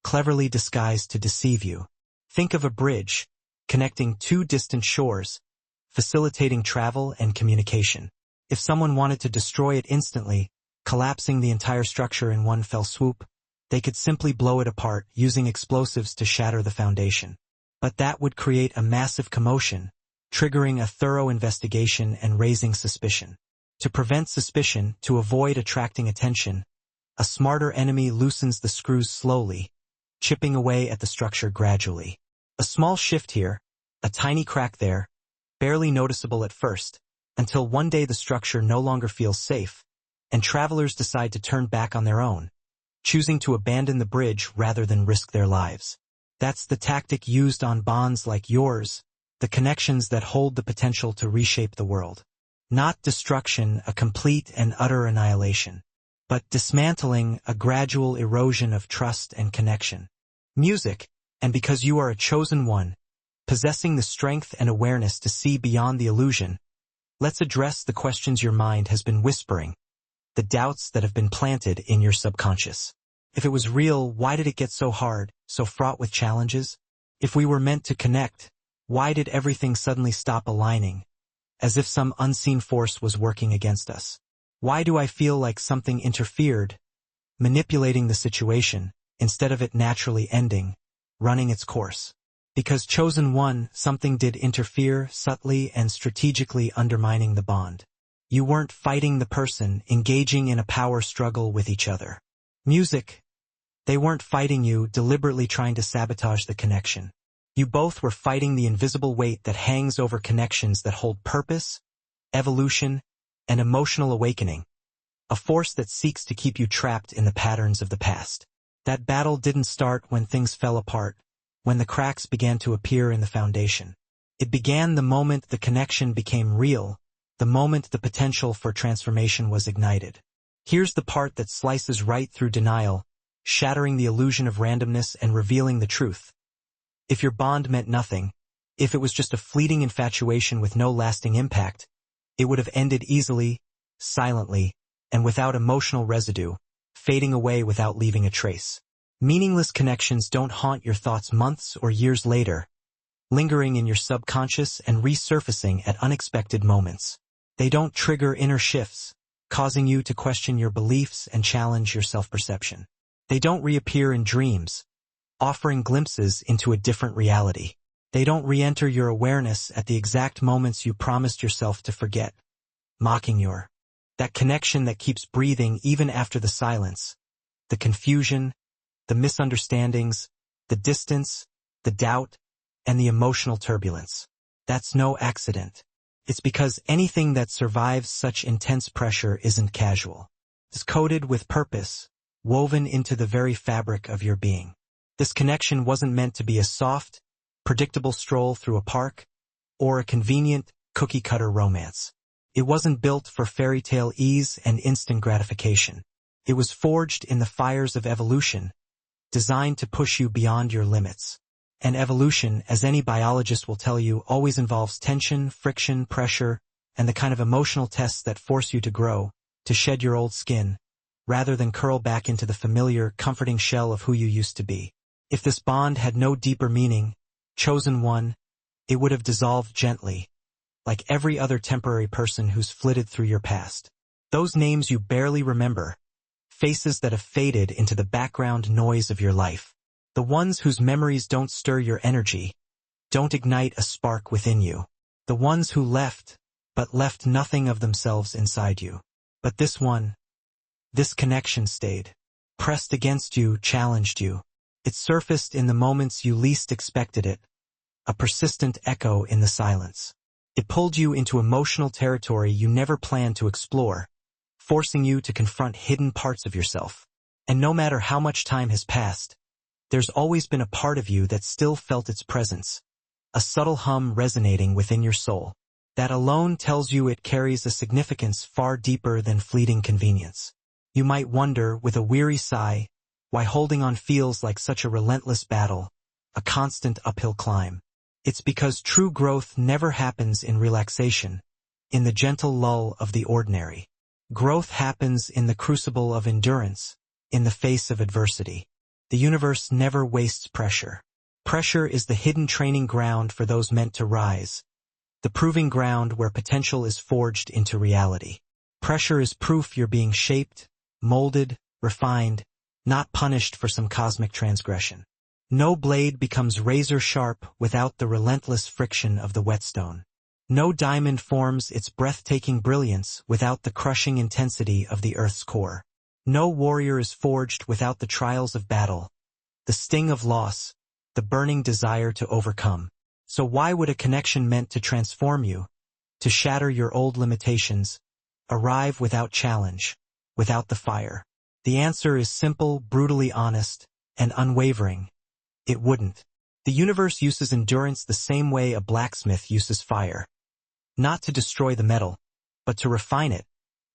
cleverly disguised to deceive you. Think of a bridge, connecting two distant shores, facilitating travel and communication. If someone wanted to destroy it instantly, collapsing the entire structure in one fell swoop, they could simply blow it apart using explosives to shatter the foundation. But that would create a massive commotion, triggering a thorough investigation and raising suspicion. To prevent suspicion, to avoid attracting attention, a smarter enemy loosens the screws slowly, chipping away at the structure gradually. A small shift here, a tiny crack there, barely noticeable at first, until one day the structure no longer feels safe, and travelers decide to turn back on their own, choosing to abandon the bridge rather than risk their lives. That's the tactic used on bonds like yours, the connections that hold the potential to reshape the world. Not destruction, a complete and utter annihilation, but dismantling, a gradual erosion of trust and connection. Music, and because you are a chosen one, possessing the strength and awareness to see beyond the illusion, let's address the questions your mind has been whispering, the doubts that have been planted in your subconscious. If it was real, why did it get so hard, so fraught with challenges? If we were meant to connect, why did everything suddenly stop aligning, as if some unseen force was working against us? Why do I feel like something interfered, manipulating the situation, instead of it naturally ending, running its course? Because chosen one, something did interfere, subtly and strategically undermining the bond. You weren't fighting the person, engaging in a power struggle with each other. Music, they weren't fighting you, deliberately trying to sabotage the connection. You both were fighting the invisible weight that hangs over connections that hold purpose, evolution, and emotional awakening, a force that seeks to keep you trapped in the patterns of the past. That battle didn't start when things fell apart, when the cracks began to appear in the foundation. It began the moment the connection became real, the moment the potential for transformation was ignited. Here's the part that slices right through denial, shattering the illusion of randomness and revealing the truth. If your bond meant nothing, if it was just a fleeting infatuation with no lasting impact, it would have ended easily, silently, and without emotional residue, fading away without leaving a trace. Meaningless connections don't haunt your thoughts months or years later, lingering in your subconscious and resurfacing at unexpected moments. They don't trigger inner shifts, causing you to question your beliefs and challenge your self-perception. They don't reappear in dreams, offering glimpses into a different reality. They don't re-enter your awareness at the exact moments you promised yourself to forget, mocking that connection that keeps breathing even after the silence, the confusion, the misunderstandings, the distance, the doubt, and the emotional turbulence. That's no accident. It's because anything that survives such intense pressure isn't casual. It's coded with purpose, woven into the very fabric of your being. This connection wasn't meant to be a soft, predictable stroll through a park, or a convenient, cookie-cutter romance. It wasn't built for fairy tale ease and instant gratification. It was forged in the fires of evolution, designed to push you beyond your limits. And evolution, as any biologist will tell you, always involves tension, friction, pressure, and the kind of emotional tests that force you to grow, to shed your old skin, rather than curl back into the familiar, comforting shell of who you used to be. If this bond had no deeper meaning, chosen one, it would have dissolved gently, like every other temporary person who's flitted through your past. Those names you barely remember, faces that have faded into the background noise of your life. The ones whose memories don't stir your energy, don't ignite a spark within you. The ones who left, but left nothing of themselves inside you. But this one, this connection stayed. Pressed against you, challenged you. It surfaced in the moments you least expected it, a persistent echo in the silence. It pulled you into emotional territory you never planned to explore, forcing you to confront hidden parts of yourself. And no matter how much time has passed, there's always been a part of you that still felt its presence, a subtle hum resonating within your soul. That alone tells you it carries a significance far deeper than fleeting convenience. You might wonder, with a weary sigh, why holding on feels like such a relentless battle, a constant uphill climb. It's because true growth never happens in relaxation, in the gentle lull of the ordinary. Growth happens in the crucible of endurance, in the face of adversity. The universe never wastes pressure. Pressure is the hidden training ground for those meant to rise, the proving ground where potential is forged into reality. Pressure is proof you're being shaped, molded, refined, not punished for some cosmic transgression. No blade becomes razor sharp without the relentless friction of the whetstone. No diamond forms its breathtaking brilliance without the crushing intensity of the earth's core. No warrior is forged without the trials of battle, the sting of loss, the burning desire to overcome. So why would a connection meant to transform you, to shatter your old limitations, arrive without challenge, without the fire? The answer is simple, brutally honest, and unwavering. It wouldn't. The universe uses endurance the same way a blacksmith uses fire. Not to destroy the metal, but to refine it,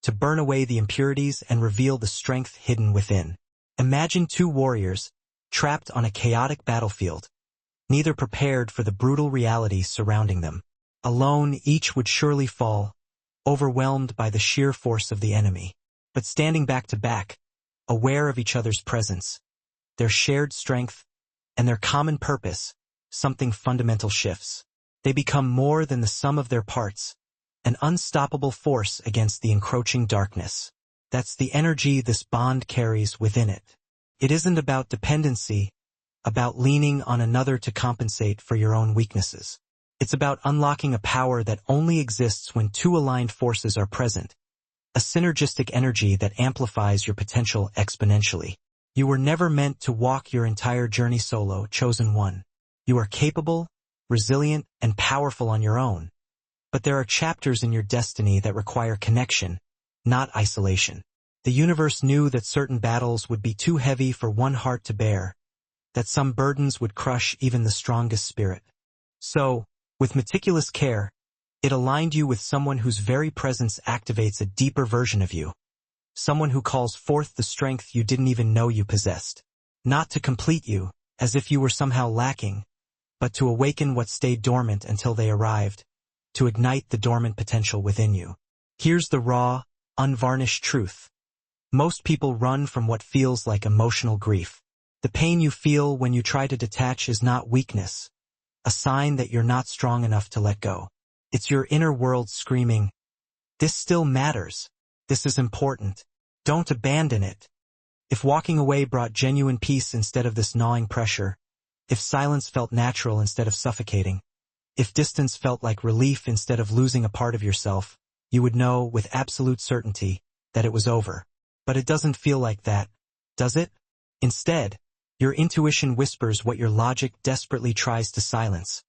to burn away the impurities and reveal the strength hidden within. Imagine two warriors, trapped on a chaotic battlefield, neither prepared for the brutal reality surrounding them. Alone, each would surely fall, overwhelmed by the sheer force of the enemy. But standing back to back, aware of each other's presence, their shared strength, and their common purpose, something fundamental shifts. They become more than the sum of their parts, an unstoppable force against the encroaching darkness. That's the energy this bond carries within it. It isn't about dependency, about leaning on another to compensate for your own weaknesses. It's about unlocking a power that only exists when two aligned forces are present, a synergistic energy that amplifies your potential exponentially. You were never meant to walk your entire journey solo, chosen one. You are capable, resilient, and powerful on your own. But there are chapters in your destiny that require connection, not isolation. The universe knew that certain battles would be too heavy for one heart to bear, that some burdens would crush even the strongest spirit. So, with meticulous care, it aligned you with someone whose very presence activates a deeper version of you. Someone who calls forth the strength you didn't even know you possessed. Not to complete you, as if you were somehow lacking, but to awaken what stayed dormant until they arrived, to ignite the dormant potential within you. Here's the raw, unvarnished truth. Most people run from what feels like emotional grief. The pain you feel when you try to detach is not weakness, a sign that you're not strong enough to let go. It's your inner world screaming, "This still matters. This is important. Don't abandon it." If walking away brought genuine peace instead of this gnawing pressure, if silence felt natural instead of suffocating, if distance felt like relief instead of losing a part of yourself, you would know with absolute certainty that it was over. But it doesn't feel like that, does it? Instead, your intuition whispers what your logic desperately tries to silence.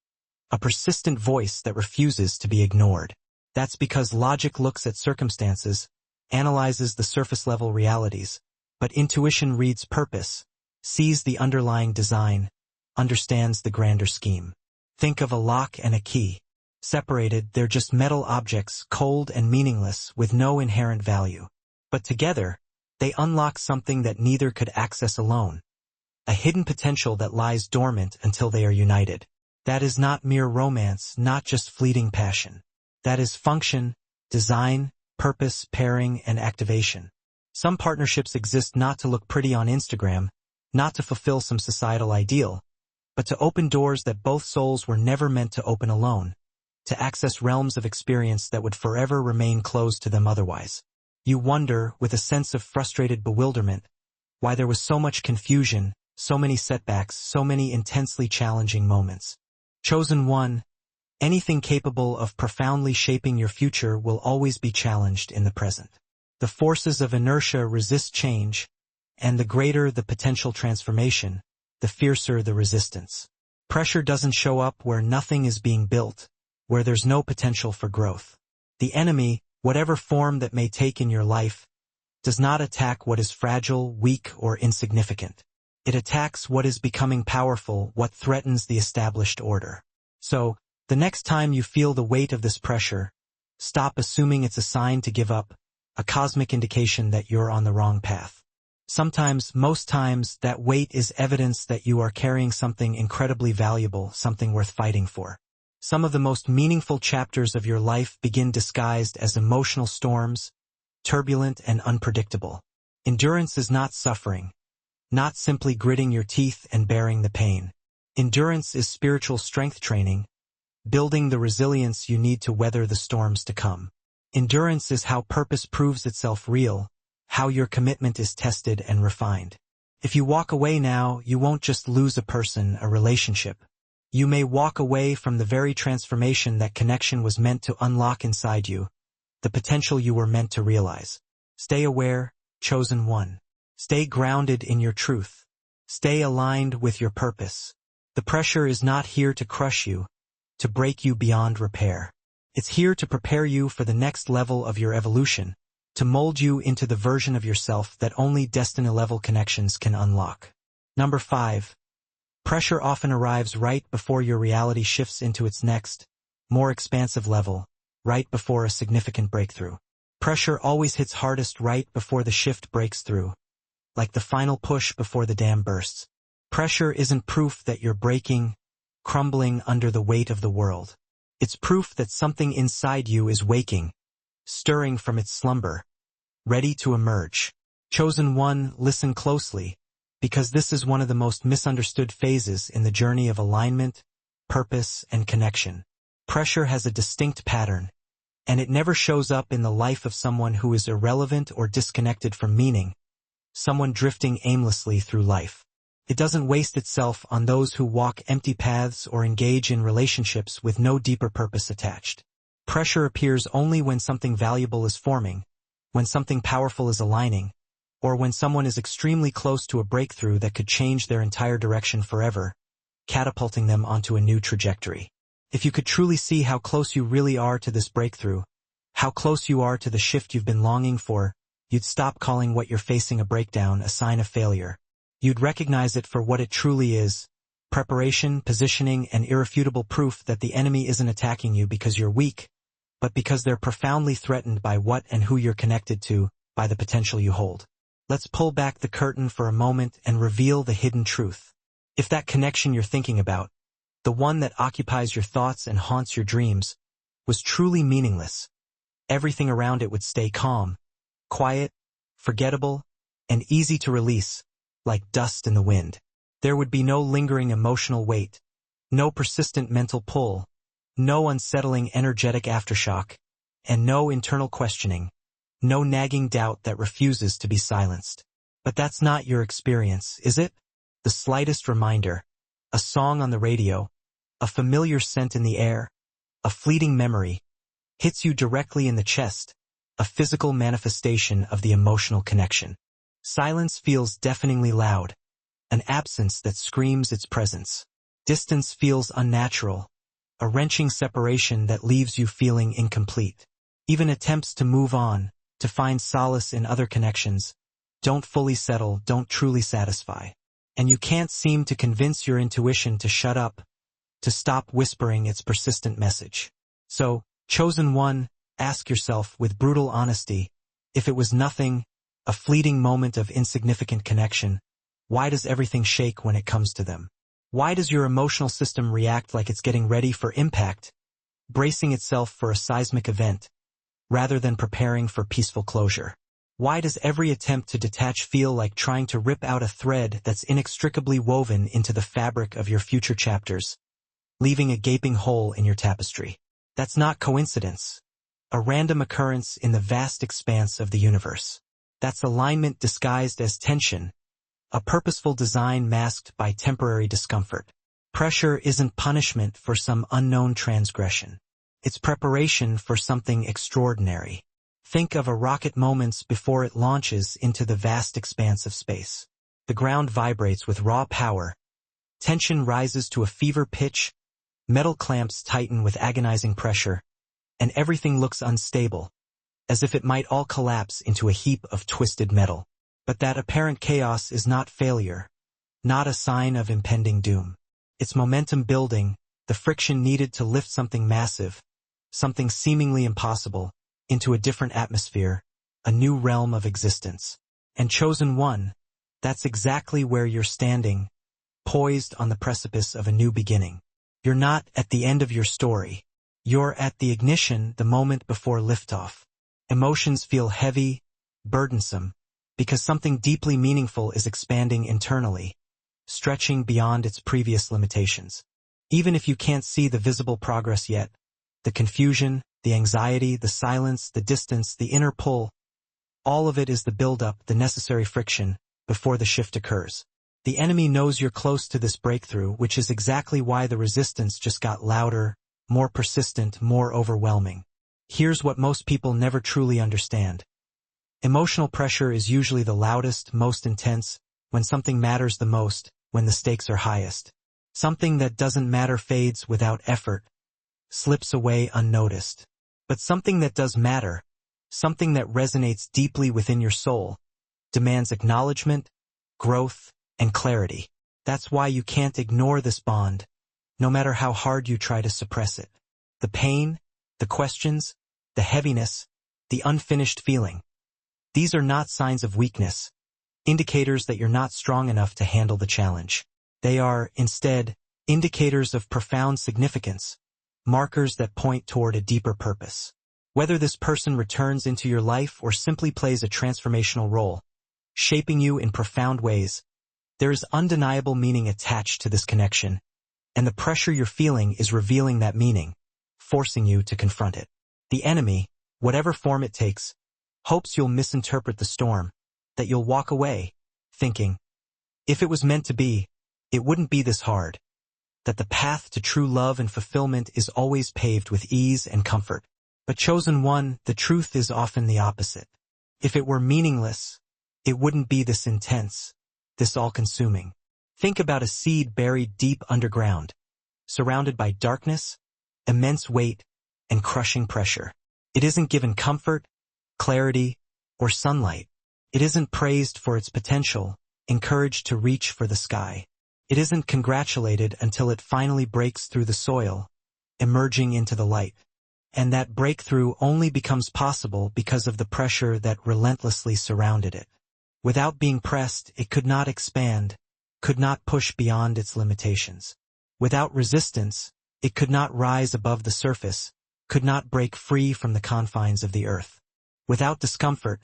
A persistent voice that refuses to be ignored. That's because logic looks at circumstances, analyzes the surface-level realities, but intuition reads purpose, sees the underlying design, understands the grander scheme. Think of a lock and a key. Separated, they're just metal objects, cold and meaningless, with no inherent value. But together, they unlock something that neither could access alone. A hidden potential that lies dormant until they are united. That is not mere romance, not just fleeting passion. That is function, design, purpose, pairing, and activation. Some partnerships exist not to look pretty on Instagram, not to fulfill some societal ideal, but to open doors that both souls were never meant to open alone, to access realms of experience that would forever remain closed to them otherwise. You wonder, with a sense of frustrated bewilderment, why there was so much confusion, so many setbacks, so many intensely challenging moments. Chosen one, anything capable of profoundly shaping your future will always be challenged in the present. The forces of inertia resist change, and the greater the potential transformation, the fiercer the resistance. Pressure doesn't show up where nothing is being built, where there's no potential for growth. The enemy, whatever form that may take in your life, does not attack what is fragile, weak, or insignificant. It attacks what is becoming powerful, what threatens the established order. So, the next time you feel the weight of this pressure, stop assuming it's a sign to give up, a cosmic indication that you're on the wrong path. Sometimes, most times, that weight is evidence that you are carrying something incredibly valuable, something worth fighting for. Some of the most meaningful chapters of your life begin disguised as emotional storms, turbulent and unpredictable. Endurance is not suffering, not simply gritting your teeth and bearing the pain. Endurance is spiritual strength training, building the resilience you need to weather the storms to come. Endurance is how purpose proves itself real, how your commitment is tested and refined. If you walk away now, you won't just lose a person, a relationship. You may walk away from the very transformation that connection was meant to unlock inside you, the potential you were meant to realize. Stay aware, chosen one. Stay grounded in your truth. Stay aligned with your purpose. The pressure is not here to crush you, to break you beyond repair. It's here to prepare you for the next level of your evolution, to mold you into the version of yourself that only destiny-level connections can unlock. Number 5. Pressure often arrives right before your reality shifts into its next, more expansive level, right before a significant breakthrough. Pressure always hits hardest right before the shift breaks through, like the final push before the dam bursts. Pressure isn't proof that you're breaking, crumbling under the weight of the world. It's proof that something inside you is waking, stirring from its slumber, ready to emerge. Chosen one, listen closely, because this is one of the most misunderstood phases in the journey of alignment, purpose, and connection. Pressure has a distinct pattern, and it never shows up in the life of someone who is irrelevant or disconnected from meaning, someone drifting aimlessly through life. It doesn't waste itself on those who walk empty paths or engage in relationships with no deeper purpose attached. Pressure appears only when something valuable is forming, when something powerful is aligning, or when someone is extremely close to a breakthrough that could change their entire direction forever, catapulting them onto a new trajectory. If you could truly see how close you really are to this breakthrough, how close you are to the shift you've been longing for, you'd stop calling what you're facing a breakdown a sign of failure. You'd recognize it for what it truly is: preparation, positioning, and irrefutable proof that the enemy isn't attacking you because you're weak, but because they're profoundly threatened by what and who you're connected to, by the potential you hold. Let's pull back the curtain for a moment and reveal the hidden truth. If that connection you're thinking about, the one that occupies your thoughts and haunts your dreams, was truly meaningless, everything around it would stay calm, quiet, forgettable, and easy to release, like dust in the wind. There would be no lingering emotional weight, no persistent mental pull, no unsettling energetic aftershock, and no internal questioning, no nagging doubt that refuses to be silenced. But that's not your experience, is it? The slightest reminder, a song on the radio, a familiar scent in the air, a fleeting memory, hits you directly in the chest, a physical manifestation of the emotional connection. Silence feels deafeningly loud, an absence that screams its presence. Distance feels unnatural, a wrenching separation that leaves you feeling incomplete. Even attempts to move on, to find solace in other connections, don't fully settle, don't truly satisfy. And you can't seem to convince your intuition to shut up, to stop whispering its persistent message. So, chosen one, ask yourself with brutal honesty, if it was nothing, a fleeting moment of insignificant connection, why does everything shake when it comes to them? Why does your emotional system react like it's getting ready for impact, bracing itself for a seismic event, rather than preparing for peaceful closure? Why does every attempt to detach feel like trying to rip out a thread that's inextricably woven into the fabric of your future chapters, leaving a gaping hole in your tapestry? That's not coincidence, a random occurrence in the vast expanse of the universe. That's alignment disguised as tension, a purposeful design masked by temporary discomfort. Pressure isn't punishment for some unknown transgression. It's preparation for something extraordinary. Think of a rocket moments before it launches into the vast expanse of space. The ground vibrates with raw power. Tension rises to a fever pitch. Metal clamps tighten with agonizing pressure. And everything looks unstable, as if it might all collapse into a heap of twisted metal. But that apparent chaos is not failure, not a sign of impending doom. It's momentum building, the friction needed to lift something massive, something seemingly impossible, into a different atmosphere, a new realm of existence. And chosen one, that's exactly where you're standing, poised on the precipice of a new beginning. You're not at the end of your story. You're at the ignition, the moment before liftoff. Emotions feel heavy, burdensome, because something deeply meaningful is expanding internally, stretching beyond its previous limitations. Even if you can't see the visible progress yet, the confusion, the anxiety, the silence, the distance, the inner pull, all of it is the buildup, the necessary friction, before the shift occurs. The enemy knows you're close to this breakthrough, which is exactly why the resistance just got louder, more persistent, more overwhelming. Here's what most people never truly understand. Emotional pressure is usually the loudest, most intense, when something matters the most, when the stakes are highest. Something that doesn't matter fades without effort, slips away unnoticed. But something that does matter, something that resonates deeply within your soul, demands acknowledgement, growth, and clarity. That's why you can't ignore this bond, no matter how hard you try to suppress it. The pain, the questions, the heaviness, the unfinished feeling. These are not signs of weakness, indicators that you're not strong enough to handle the challenge. They are, instead, indicators of profound significance, markers that point toward a deeper purpose. Whether this person returns into your life or simply plays a transformational role, shaping you in profound ways, there is undeniable meaning attached to this connection, and the pressure you're feeling is revealing that meaning, forcing you to confront it. The enemy, whatever form it takes, hopes you'll misinterpret the storm, that you'll walk away, thinking, if it was meant to be, it wouldn't be this hard, that the path to true love and fulfillment is always paved with ease and comfort. But chosen one, the truth is often the opposite. If it were meaningless, it wouldn't be this intense, this all-consuming. Think about a seed buried deep underground, surrounded by darkness, immense weight, and crushing pressure. It isn't given comfort, clarity, or sunlight. It isn't praised for its potential, encouraged to reach for the sky. It isn't congratulated until it finally breaks through the soil, emerging into the light. And that breakthrough only becomes possible because of the pressure that relentlessly surrounded it. Without being pressed, it could not expand, could not push beyond its limitations. Without resistance, it could not rise above the surface, could not break free from the confines of the earth. Without discomfort,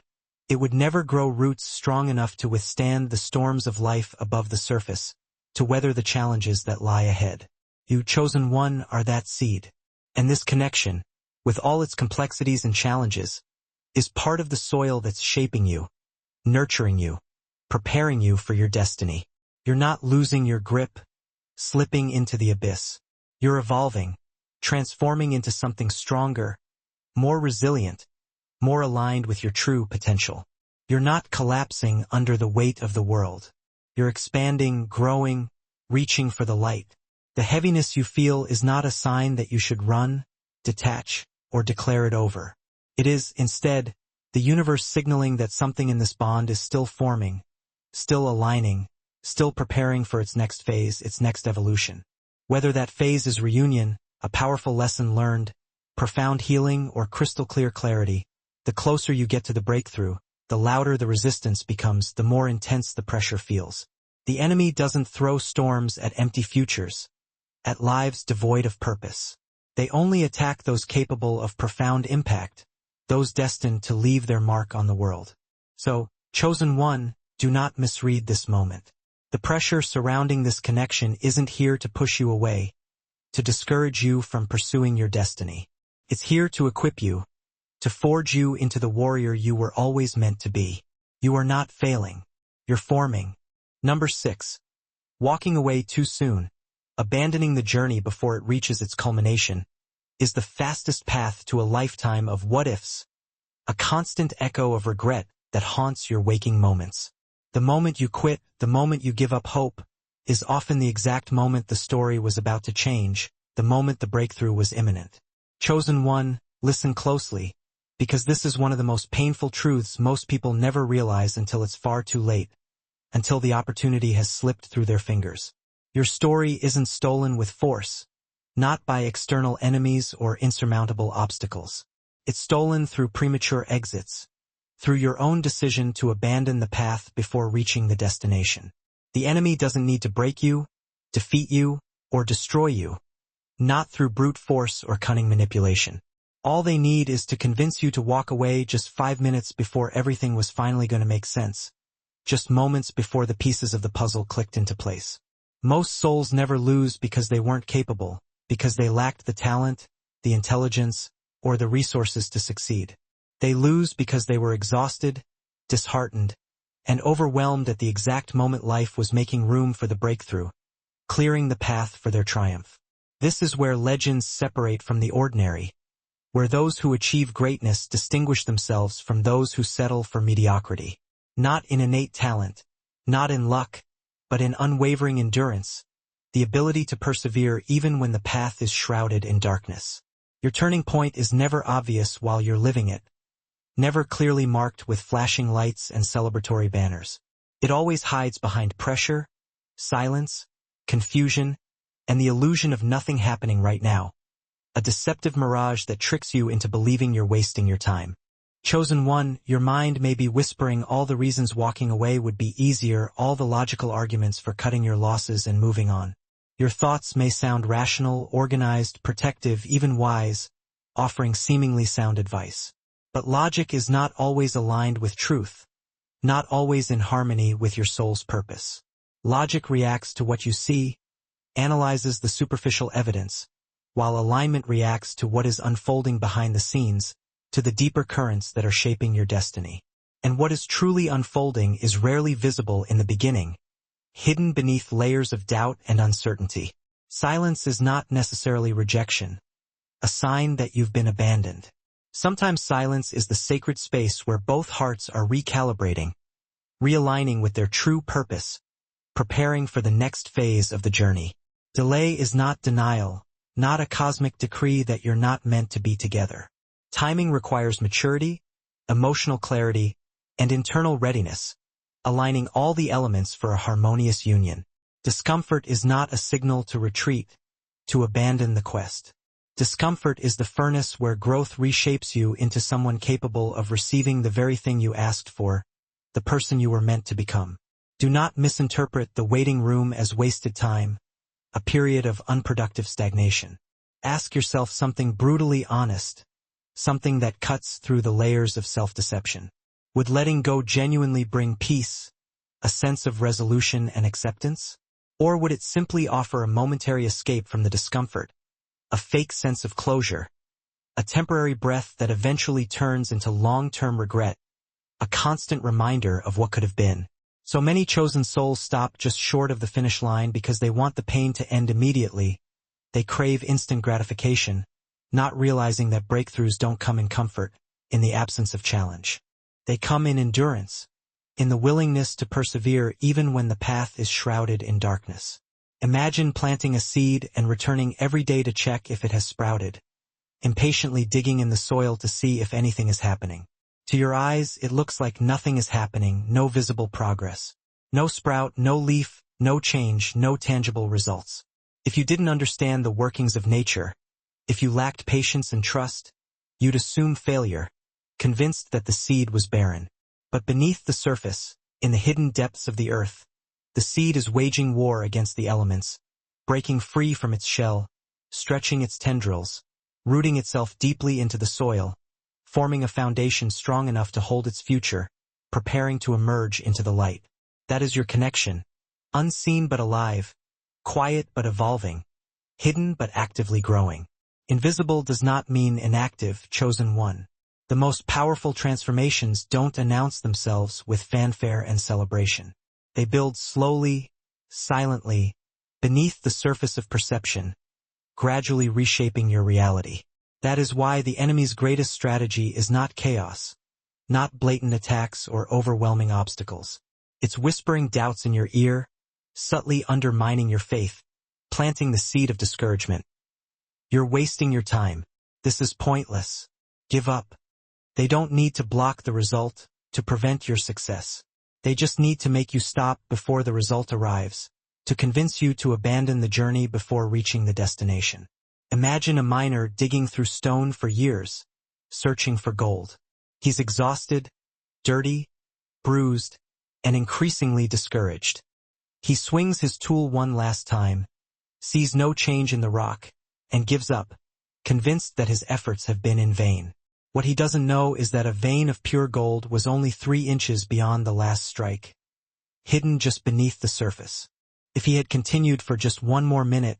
it would never grow roots strong enough to withstand the storms of life above the surface, to weather the challenges that lie ahead. You, chosen one, are that seed. And this connection, with all its complexities and challenges, is part of the soil that's shaping you, nurturing you, preparing you for your destiny. You're not losing your grip, slipping into the abyss. You're evolving, transforming into something stronger, more resilient, more aligned with your true potential. You're not collapsing under the weight of the world. You're expanding, growing, reaching for the light. The heaviness you feel is not a sign that you should run, detach, or declare it over. It is, instead, the universe signaling that something in this bond is still forming, still aligning, still preparing for its next phase, its next evolution. Whether that phase is reunion, a powerful lesson learned, profound healing, or crystal clear clarity, the closer you get to the breakthrough, the louder the resistance becomes, the more intense the pressure feels. The enemy doesn't throw storms at empty futures, at lives devoid of purpose. They only attack those capable of profound impact, those destined to leave their mark on the world. So, chosen one, do not misread this moment. The pressure surrounding this connection isn't here to push you away, to discourage you from pursuing your destiny. It's here to equip you, to forge you into the warrior you were always meant to be. You are not failing. You're forming. Number 6. Walking away too soon, abandoning the journey before it reaches its culmination, is the fastest path to a lifetime of what-ifs, a constant echo of regret that haunts your waking moments. The moment you quit, the moment you give up hope, is often the exact moment the story was about to change, the moment the breakthrough was imminent. Chosen one, listen closely, because this is one of the most painful truths most people never realize until it's far too late, until the opportunity has slipped through their fingers. Your story isn't stolen with force, not by external enemies or insurmountable obstacles. It's stolen through premature exits, through your own decision to abandon the path before reaching the destination. The enemy doesn't need to break you, defeat you, or destroy you, not through brute force or cunning manipulation. All they need is to convince you to walk away just 5 minutes before everything was finally going to make sense, just moments before the pieces of the puzzle clicked into place. Most souls never lose because they weren't capable, because they lacked the talent, the intelligence, or the resources to succeed. They lose because they were exhausted, disheartened, and overwhelmed at the exact moment life was making room for the breakthrough, clearing the path for their triumph. This is where legends separate from the ordinary, where those who achieve greatness distinguish themselves from those who settle for mediocrity. Not in innate talent, not in luck, but in unwavering endurance, the ability to persevere even when the path is shrouded in darkness. Your turning point is never obvious while you're living it, never clearly marked with flashing lights and celebratory banners. It always hides behind pressure, silence, confusion, and the illusion of nothing happening right now. A deceptive mirage that tricks you into believing you're wasting your time. Chosen one, your mind may be whispering all the reasons walking away would be easier, all the logical arguments for cutting your losses and moving on. Your thoughts may sound rational, organized, protective, even wise, offering seemingly sound advice. But logic is not always aligned with truth, not always in harmony with your soul's purpose. Logic reacts to what you see, analyzes the superficial evidence, while alignment reacts to what is unfolding behind the scenes, to the deeper currents that are shaping your destiny. And what is truly unfolding is rarely visible in the beginning, hidden beneath layers of doubt and uncertainty. Silence is not necessarily rejection, a sign that you've been abandoned. Sometimes silence is the sacred space where both hearts are recalibrating, realigning with their true purpose, preparing for the next phase of the journey. Delay is not denial, not a cosmic decree that you're not meant to be together. Timing requires maturity, emotional clarity, and internal readiness, aligning all the elements for a harmonious union. Discomfort is not a signal to retreat, to abandon the quest. Discomfort is the furnace where growth reshapes you into someone capable of receiving the very thing you asked for, the person you were meant to become. Do not misinterpret the waiting room as wasted time, a period of unproductive stagnation. Ask yourself something brutally honest, something that cuts through the layers of self-deception. Would letting go genuinely bring peace, a sense of resolution and acceptance? Or would it simply offer a momentary escape from the discomfort, a fake sense of closure, a temporary breath that eventually turns into long-term regret, a constant reminder of what could have been? So many chosen souls stop just short of the finish line because they want the pain to end immediately. They crave instant gratification, not realizing that breakthroughs don't come in comfort, in the absence of challenge. They come in endurance, in the willingness to persevere even when the path is shrouded in darkness. Imagine planting a seed and returning every day to check if it has sprouted, impatiently digging in the soil to see if anything is happening. To your eyes, it looks like nothing is happening, no visible progress. No sprout, no leaf, no change, no tangible results. If you didn't understand the workings of nature, if you lacked patience and trust, you'd assume failure, convinced that the seed was barren. But beneath the surface, in the hidden depths of the earth, the seed is waging war against the elements, breaking free from its shell, stretching its tendrils, rooting itself deeply into the soil, forming a foundation strong enough to hold its future, preparing to emerge into the light. That is your connection, unseen but alive, quiet but evolving, hidden but actively growing. Invisible does not mean inactive, chosen one. The most powerful transformations don't announce themselves with fanfare and celebration. They build slowly, silently, beneath the surface of perception, gradually reshaping your reality. That is why the enemy's greatest strategy is not chaos, not blatant attacks or overwhelming obstacles. It's whispering doubts in your ear, subtly undermining your faith, planting the seed of discouragement. You're wasting your time. This is pointless. Give up. They don't need to block the result, to prevent your success. They just need to make you stop before the result arrives, to convince you to abandon the journey before reaching the destination. Imagine a miner digging through stone for years, searching for gold. He's exhausted, dirty, bruised, and increasingly discouraged. He swings his tool one last time, sees no change in the rock, and gives up, convinced that his efforts have been in vain. What he doesn't know is that a vein of pure gold was only 3 inches beyond the last strike, hidden just beneath the surface. If he had continued for just one more minute,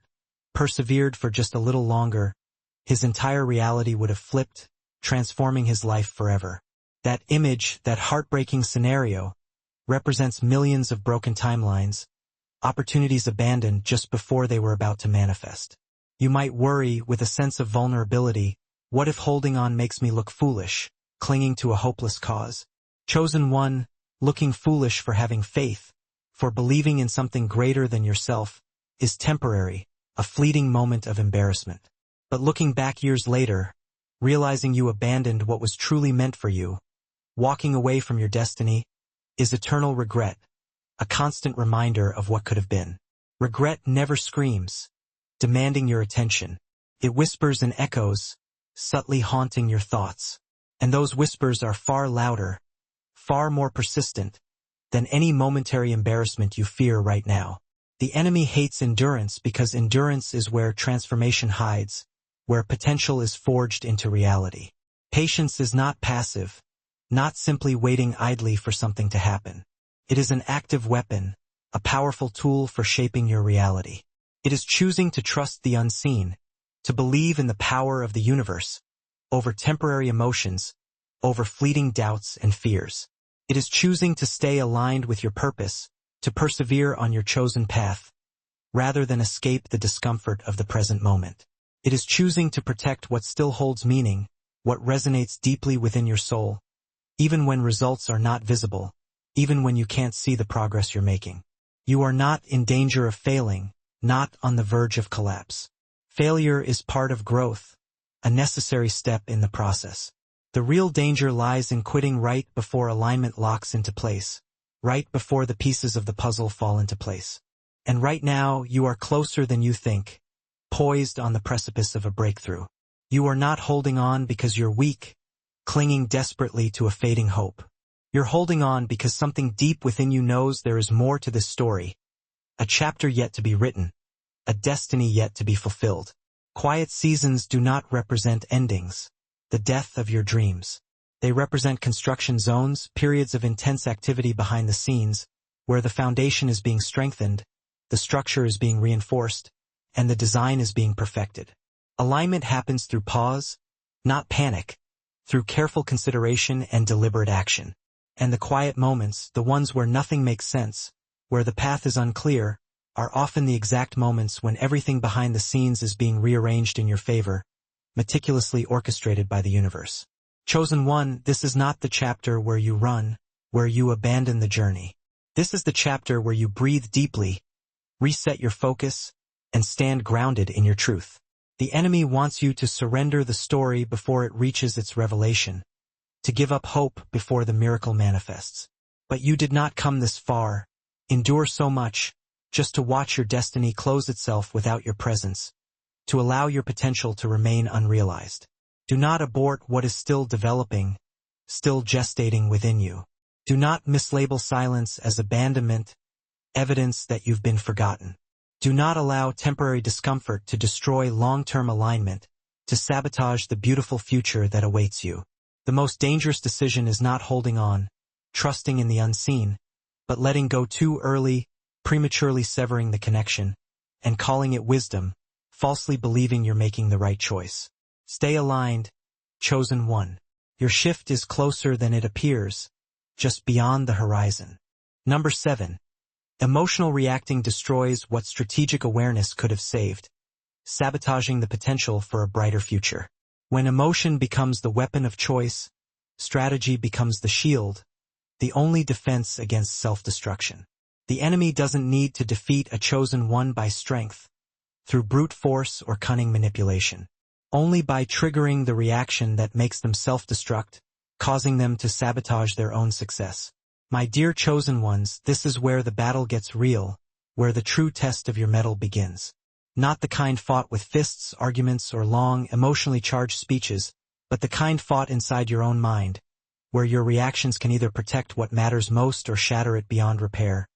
persevered for just a little longer, his entire reality would have flipped, transforming his life forever. That image, that heartbreaking scenario, represents millions of broken timelines, opportunities abandoned just before they were about to manifest. You might worry, with a sense of vulnerability, what if holding on makes me look foolish, clinging to a hopeless cause? Chosen one, looking foolish for having faith, for believing in something greater than yourself, is temporary, a fleeting moment of embarrassment. But looking back years later, realizing you abandoned what was truly meant for you, walking away from your destiny, is eternal regret, a constant reminder of what could have been. Regret never screams, demanding your attention. It whispers and echoes, subtly haunting your thoughts. And those whispers are far louder, far more persistent, than any momentary embarrassment you fear right now. The enemy hates endurance because endurance is where transformation hides, where potential is forged into reality. Patience is not passive, not simply waiting idly for something to happen. It is an active weapon, a powerful tool for shaping your reality. It is choosing to trust the unseen, to believe in the power of the universe, over temporary emotions, over fleeting doubts and fears. It is choosing to stay aligned with your purpose, to persevere on your chosen path, rather than escape the discomfort of the present moment. It is choosing to protect what still holds meaning, what resonates deeply within your soul, even when results are not visible, even when you can't see the progress you're making. You are not in danger of failing, not on the verge of collapse. Failure is part of growth, a necessary step in the process. The real danger lies in quitting right before alignment locks into place, right before the pieces of the puzzle fall into place. And right now, you are closer than you think, poised on the precipice of a breakthrough. You are not holding on because you're weak, clinging desperately to a fading hope. You're holding on because something deep within you knows there is more to this story, a chapter yet to be written, a destiny yet to be fulfilled. Quiet seasons do not represent endings, the death of your dreams. They represent construction zones, periods of intense activity behind the scenes, where the foundation is being strengthened, the structure is being reinforced, and the design is being perfected. Alignment happens through pause, not panic, through careful consideration and deliberate action. And the quiet moments, the ones where nothing makes sense, where the path is unclear, are often the exact moments when everything behind the scenes is being rearranged in your favor, meticulously orchestrated by the universe. Chosen one, this is not the chapter where you run, where you abandon the journey. This is the chapter where you breathe deeply, reset your focus, and stand grounded in your truth. The enemy wants you to surrender the story before it reaches its revelation, to give up hope before the miracle manifests. But you did not come this far, endure so much, just to watch your destiny close itself without your presence, to allow your potential to remain unrealized. Do not abort what is still developing, still gestating within you. Do not mislabel silence as abandonment, evidence that you've been forgotten. Do not allow temporary discomfort to destroy long-term alignment, to sabotage the beautiful future that awaits you. The most dangerous decision is not holding on, trusting in the unseen, but letting go too early, prematurely severing the connection, and calling it wisdom, falsely believing you're making the right choice. Stay aligned, chosen one. Your shift is closer than it appears, just beyond the horizon. Number 7. Emotional reacting destroys what strategic awareness could have saved, sabotaging the potential for a brighter future. When emotion becomes the weapon of choice, strategy becomes the shield, the only defense against self-destruction. The enemy doesn't need to defeat a chosen one by strength, through brute force or cunning manipulation. Only by triggering the reaction that makes them self-destruct, causing them to sabotage their own success. My dear chosen ones, this is where the battle gets real, where the true test of your mettle begins. Not the kind fought with fists, arguments, or long, emotionally charged speeches, but the kind fought inside your own mind, where your reactions can either protect what matters most or shatter it beyond repair,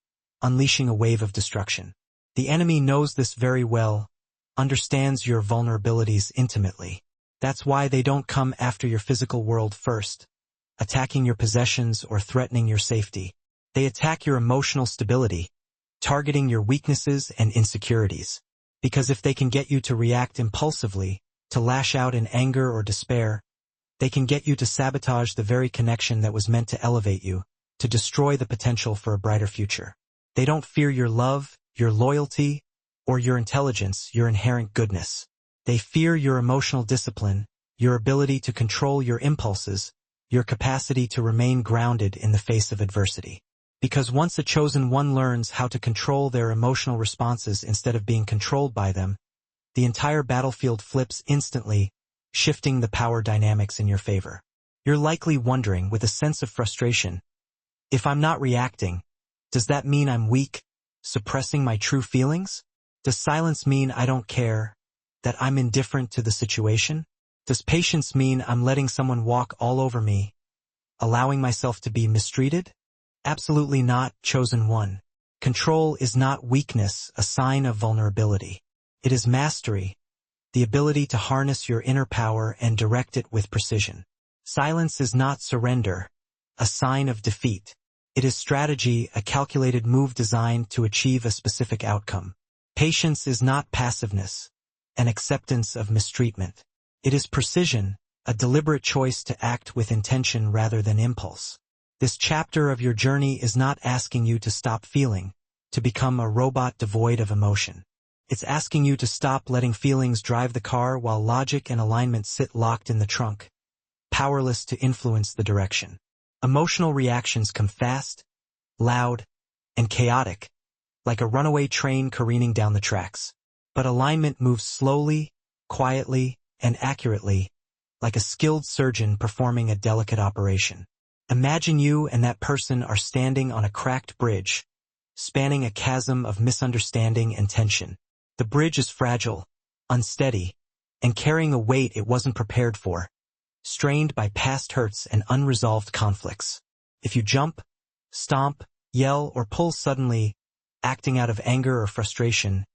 unleashing a wave of destruction. The enemy knows this very well, understands your vulnerabilities intimately. That's why they don't come after your physical world first, attacking your possessions or threatening your safety. They attack your emotional stability, targeting your weaknesses and insecurities. Because if they can get you to react impulsively, to lash out in anger or despair, they can get you to sabotage the very connection that was meant to elevate you, to destroy the potential for a brighter future. They don't fear your love, your loyalty, or your intelligence, your inherent goodness. They fear your emotional discipline, your ability to control your impulses, your capacity to remain grounded in the face of adversity. Because once a chosen one learns how to control their emotional responses instead of being controlled by them, the entire battlefield flips instantly, shifting the power dynamics in your favor. You're likely wondering with a sense of frustration, if I'm not reacting, Does that mean I'm weak, suppressing my true feelings? Does silence mean I don't care, that I'm indifferent to the situation? Does patience mean I'm letting someone walk all over me, allowing myself to be mistreated? Absolutely not, chosen one. Control is not weakness, a sign of vulnerability. It is mastery, the ability to harness your inner power and direct it with precision. Silence is not surrender, a sign of defeat. It is strategy, a calculated move designed to achieve a specific outcome. Patience is not passiveness, an acceptance of mistreatment. It is precision, a deliberate choice to act with intention rather than impulse. This chapter of your journey is not asking you to stop feeling, to become a robot devoid of emotion. It's asking you to stop letting feelings drive the car while logic and alignment sit locked in the trunk, powerless to influence the direction. Emotional reactions come fast, loud, and chaotic, like a runaway train careening down the tracks. But alignment moves slowly, quietly, and accurately, like a skilled surgeon performing a delicate operation. Imagine you and that person are standing on a cracked bridge, spanning a chasm of misunderstanding and tension. The bridge is fragile, unsteady, and carrying a weight it wasn't prepared for, strained by past hurts and unresolved conflicts. If you jump, stomp, yell, or pull suddenly, acting out of anger or frustration,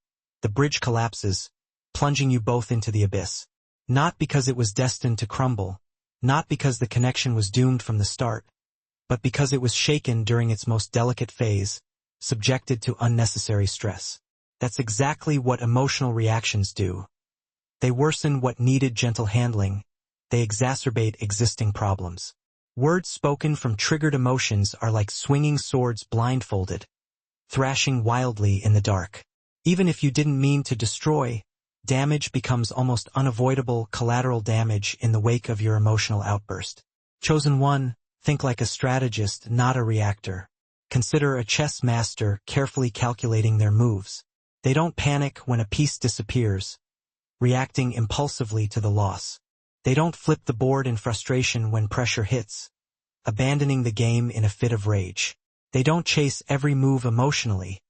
the bridge collapses, plunging you both into the abyss. Not because it was destined to crumble, not because the connection was doomed from the start, but because it was shaken during its most delicate phase, subjected to unnecessary stress. That's exactly what emotional reactions do. They worsen what needed gentle handling. They exacerbate existing problems. Words spoken from triggered emotions are like swinging swords blindfolded, thrashing wildly in the dark. Even if you didn't mean to destroy, damage becomes almost unavoidable collateral damage in the wake of your emotional outburst. Chosen one, think like a strategist, not a reactor. Consider a chess master carefully calculating their moves. They don't panic when a piece disappears, reacting impulsively to the loss. They don't flip the board in frustration when pressure hits, abandoning the game in a fit of rage. They don't chase every move emotionally,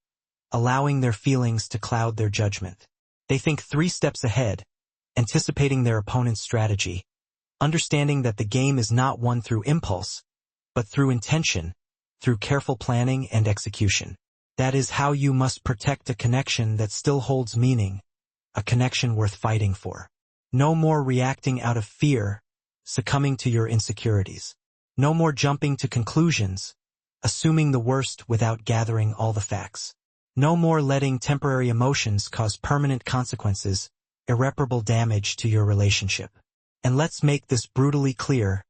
allowing their feelings to cloud their judgment. They think 3 steps ahead, anticipating their opponent's strategy, understanding that the game is not won through impulse, but through intention, through careful planning and execution. That is how you must protect a connection that still holds meaning, a connection worth fighting for. No more reacting out of fear, succumbing to your insecurities. No more jumping to conclusions, assuming the worst without gathering all the facts. No more letting temporary emotions cause permanent consequences, irreparable damage to your relationship. And let's make this brutally clear,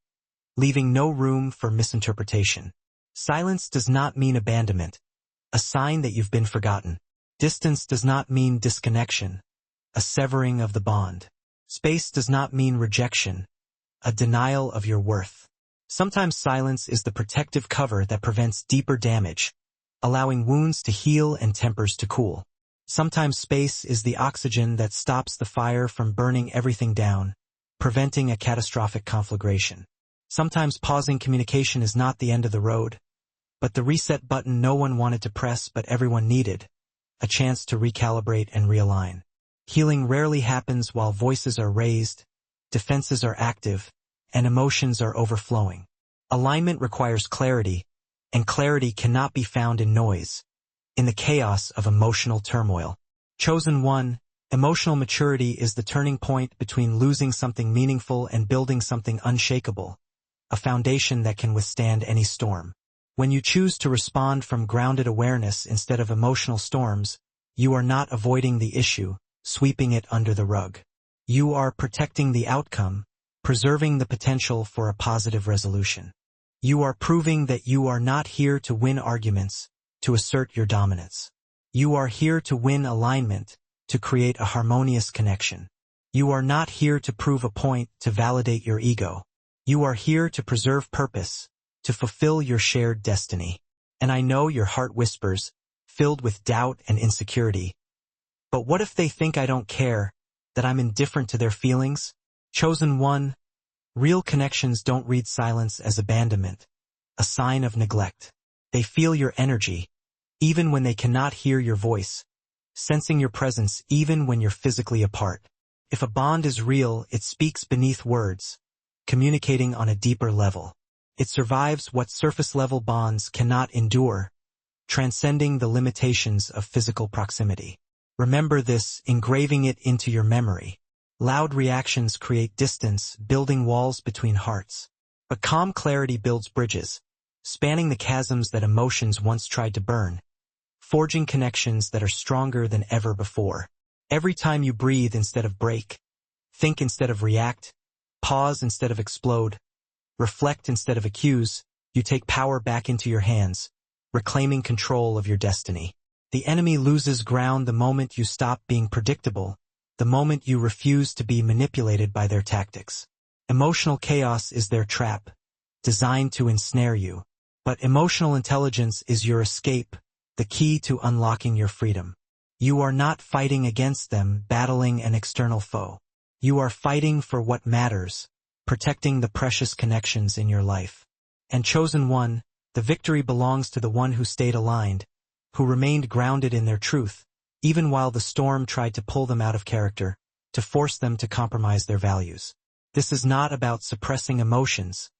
leaving no room for misinterpretation. Silence does not mean abandonment, a sign that you've been forgotten. Distance does not mean disconnection, a severing of the bond. Space does not mean rejection, a denial of your worth. Sometimes silence is the protective cover that prevents deeper damage, allowing wounds to heal and tempers to cool. Sometimes space is the oxygen that stops the fire from burning everything down, preventing a catastrophic conflagration. Sometimes pausing communication is not the end of the road, but the reset button no one wanted to press but everyone needed, a chance to recalibrate and realign. Healing rarely happens while voices are raised, defenses are active, and emotions are overflowing. Alignment requires clarity, and clarity cannot be found in noise, in the chaos of emotional turmoil. Chosen one, emotional maturity is the turning point between losing something meaningful and building something unshakable, a foundation that can withstand any storm. When you choose to respond from grounded awareness instead of emotional storms, you are not avoiding the issue, sweeping it under the rug. You are protecting the outcome, preserving the potential for a positive resolution. You are proving that you are not here to win arguments, to assert your dominance. You are here to win alignment, to create a harmonious connection. You are not here to prove a point, to validate your ego. You are here to preserve purpose, to fulfill your shared destiny. And I know your heart whispers, filled with doubt and insecurity. But what if they think I don't care, that I'm indifferent to their feelings? Chosen one, real connections don't read silence as abandonment, a sign of neglect. They feel your energy, even when they cannot hear your voice, sensing your presence even when you're physically apart. If a bond is real, it speaks beneath words, communicating on a deeper level. It survives what surface-level bonds cannot endure, transcending the limitations of physical proximity. Remember this, engraving it into your memory. Loud reactions create distance, building walls between hearts. But calm clarity builds bridges, spanning the chasms that emotions once tried to burn, forging connections that are stronger than ever before. Every time you breathe instead of break, think instead of react, pause instead of explode, reflect instead of accuse, you take power back into your hands, reclaiming control of your destiny. The enemy loses ground the moment you stop being predictable, the moment you refuse to be manipulated by their tactics. Emotional chaos is their trap, designed to ensnare you. But emotional intelligence is your escape, the key to unlocking your freedom. You are not fighting against them, battling an external foe. You are fighting for what matters, protecting the precious connections in your life. And chosen one, the victory belongs to the one who stayed aligned, who remained grounded in their truth, even while the storm tried to pull them out of character, to force them to compromise their values. This is not about suppressing emotions,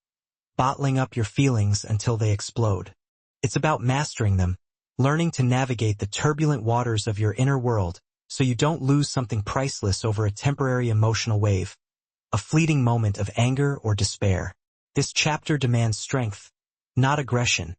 bottling up your feelings until they explode. It's about mastering them, learning to navigate the turbulent waters of your inner world so you don't lose something priceless over a temporary emotional wave, a fleeting moment of anger or despair. This chapter demands strength, not aggression,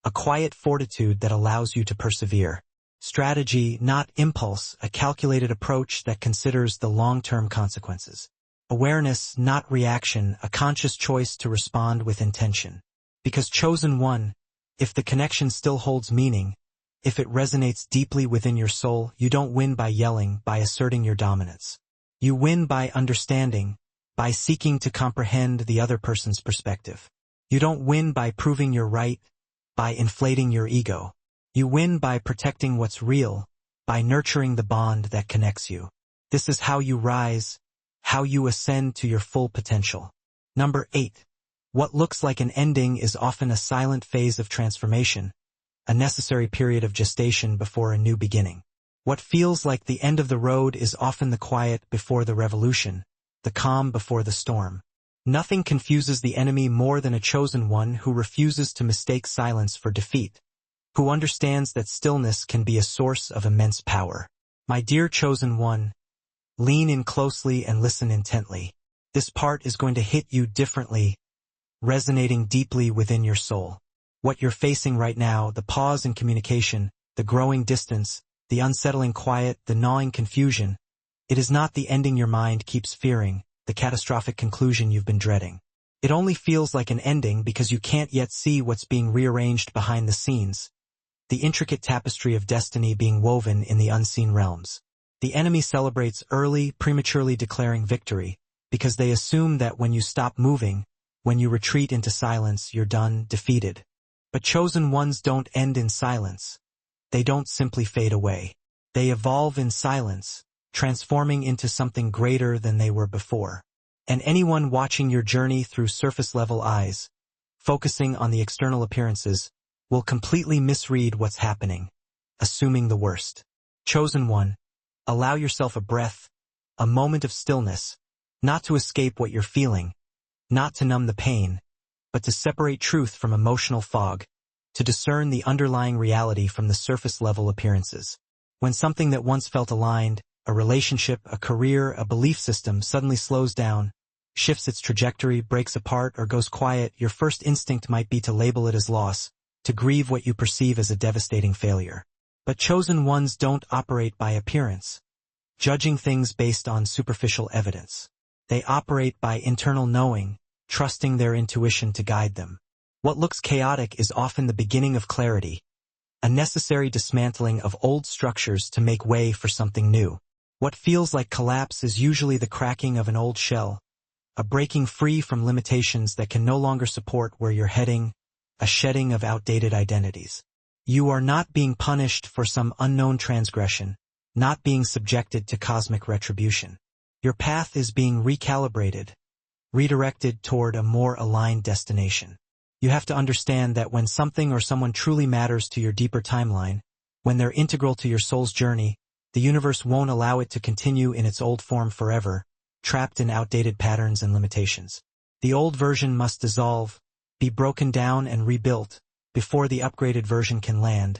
a quiet fortitude that allows you to persevere. Strategy, not impulse, a calculated approach that considers the long-term consequences. Awareness, not reaction, a conscious choice to respond with intention. Because chosen one, if the connection still holds meaning, if it resonates deeply within your soul, you don't win by yelling, by asserting your dominance. You win by understanding, by seeking to comprehend the other person's perspective. You don't win by proving you're right, by inflating your ego. You win by protecting what's real, by nurturing the bond that connects you. This is how you rise, how you ascend to your full potential. Number 8. What looks like an ending is often a silent phase of transformation, a necessary period of gestation before a new beginning. What feels like the end of the road is often the quiet before the revolution, the calm before the storm. Nothing confuses the enemy more than a chosen one who refuses to mistake silence for defeat, who understands that stillness can be a source of immense power. My dear chosen one, lean in closely and listen intently. This part is going to hit you differently, resonating deeply within your soul. What you're facing right now, the pause in communication, the growing distance, the unsettling quiet, the gnawing confusion, it is not the ending your mind keeps fearing, the catastrophic conclusion you've been dreading. It only feels like an ending because you can't yet see what's being rearranged behind the scenes, the intricate tapestry of destiny being woven in the unseen realms. The enemy celebrates early, prematurely declaring victory, because they assume that when you stop moving, when you retreat into silence, you're done, defeated. But chosen ones don't end in silence. They don't simply fade away. They evolve in silence, transforming into something greater than they were before. And anyone watching your journey through surface-level eyes, focusing on the external appearances, will completely misread what's happening, assuming the worst. Chosen one, allow yourself a breath, a moment of stillness, not to escape what you're feeling, not to numb the pain, but to separate truth from emotional fog, to discern the underlying reality from the surface-level appearances. When something that once felt aligned, a relationship, a career, a belief system suddenly slows down, shifts its trajectory, breaks apart, or goes quiet, your first instinct might be to label it as loss, to grieve what you perceive as a devastating failure. But chosen ones don't operate by appearance, judging things based on superficial evidence. They operate by internal knowing, trusting their intuition to guide them. What looks chaotic is often the beginning of clarity, a necessary dismantling of old structures to make way for something new. What feels like collapse is usually the cracking of an old shell, a breaking free from limitations that can no longer support where you're heading, a shedding of outdated identities. You are not being punished for some unknown transgression, not being subjected to cosmic retribution. Your path is being recalibrated, redirected toward a more aligned destination. You have to understand that when something or someone truly matters to your deeper timeline, when they're integral to your soul's journey, the universe won't allow it to continue in its old form forever, trapped in outdated patterns and limitations. The old version must dissolve, be broken down and rebuilt, before the upgraded version can land,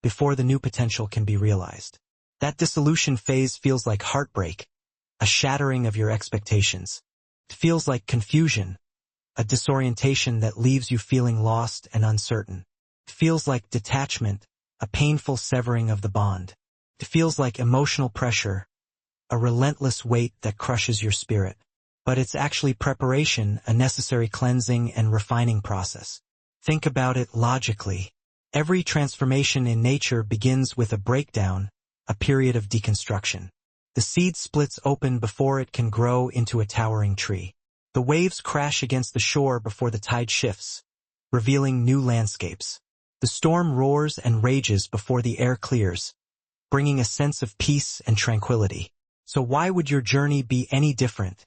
before the new potential can be realized. That dissolution phase feels like heartbreak, a shattering of your expectations. It feels like confusion, a disorientation that leaves you feeling lost and uncertain. It feels like detachment, a painful severing of the bond. It feels like emotional pressure, a relentless weight that crushes your spirit. But it's actually preparation, a necessary cleansing and refining process. Think about it logically. Every transformation in nature begins with a breakdown, a period of deconstruction. The seed splits open before it can grow into a towering tree. The waves crash against the shore before the tide shifts, revealing new landscapes. The storm roars and rages before the air clears, bringing a sense of peace and tranquility. So why would your journey be any different,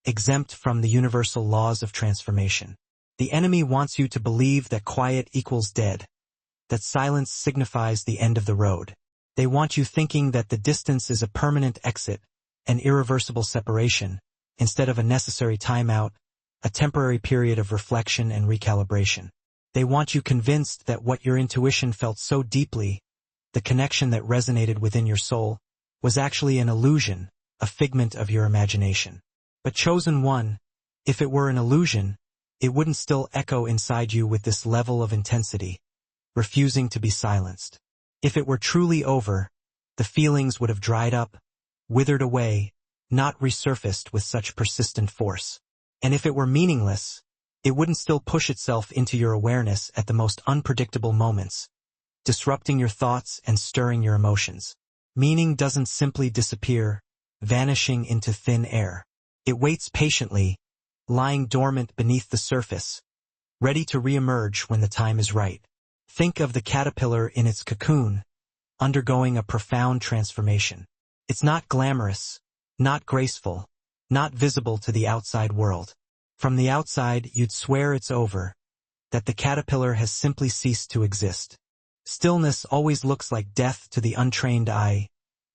exempt from the universal laws of transformation? The enemy wants you to believe that quiet equals dead, that silence signifies the end of the road. They want you thinking that the distance is a permanent exit, an irreversible separation, instead of a necessary timeout, a temporary period of reflection and recalibration. They want you convinced that what your intuition felt so deeply, the connection that resonated within your soul, was actually an illusion, a figment of your imagination. But Chosen One, if it were an illusion, it wouldn't still echo inside you with this level of intensity, refusing to be silenced. If it were truly over, the feelings would have dried up, withered away, not resurfaced with such persistent force. And if it were meaningless, it wouldn't still push itself into your awareness at the most unpredictable moments, disrupting your thoughts and stirring your emotions. Meaning doesn't simply disappear, vanishing into thin air. It waits patiently, lying dormant beneath the surface, ready to reemerge when the time is right. Think of the caterpillar in its cocoon, undergoing a profound transformation. It's not glamorous, not graceful, not visible to the outside world. From the outside, you'd swear it's over, that the caterpillar has simply ceased to exist. Stillness always looks like death to the untrained eye,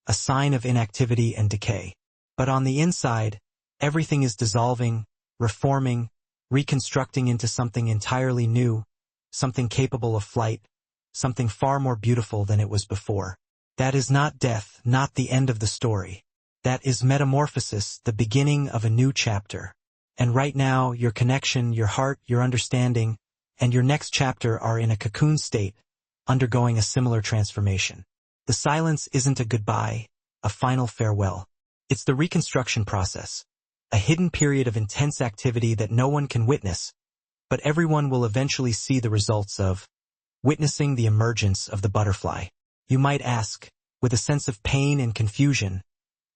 a sign of inactivity and decay. But on the inside, everything is dissolving, reforming, reconstructing into something entirely new, something capable of flight, something far more beautiful than it was before. That is not death, not the end of the story. That is metamorphosis, the beginning of a new chapter. And right now, your connection, your heart, your understanding, and your next chapter are in a cocoon state, undergoing a similar transformation. The silence isn't a goodbye, a final farewell. It's the reconstruction process, a hidden period of intense activity that no one can witness, but everyone will eventually see the results of, witnessing the emergence of the butterfly. You might ask, with a sense of pain and confusion,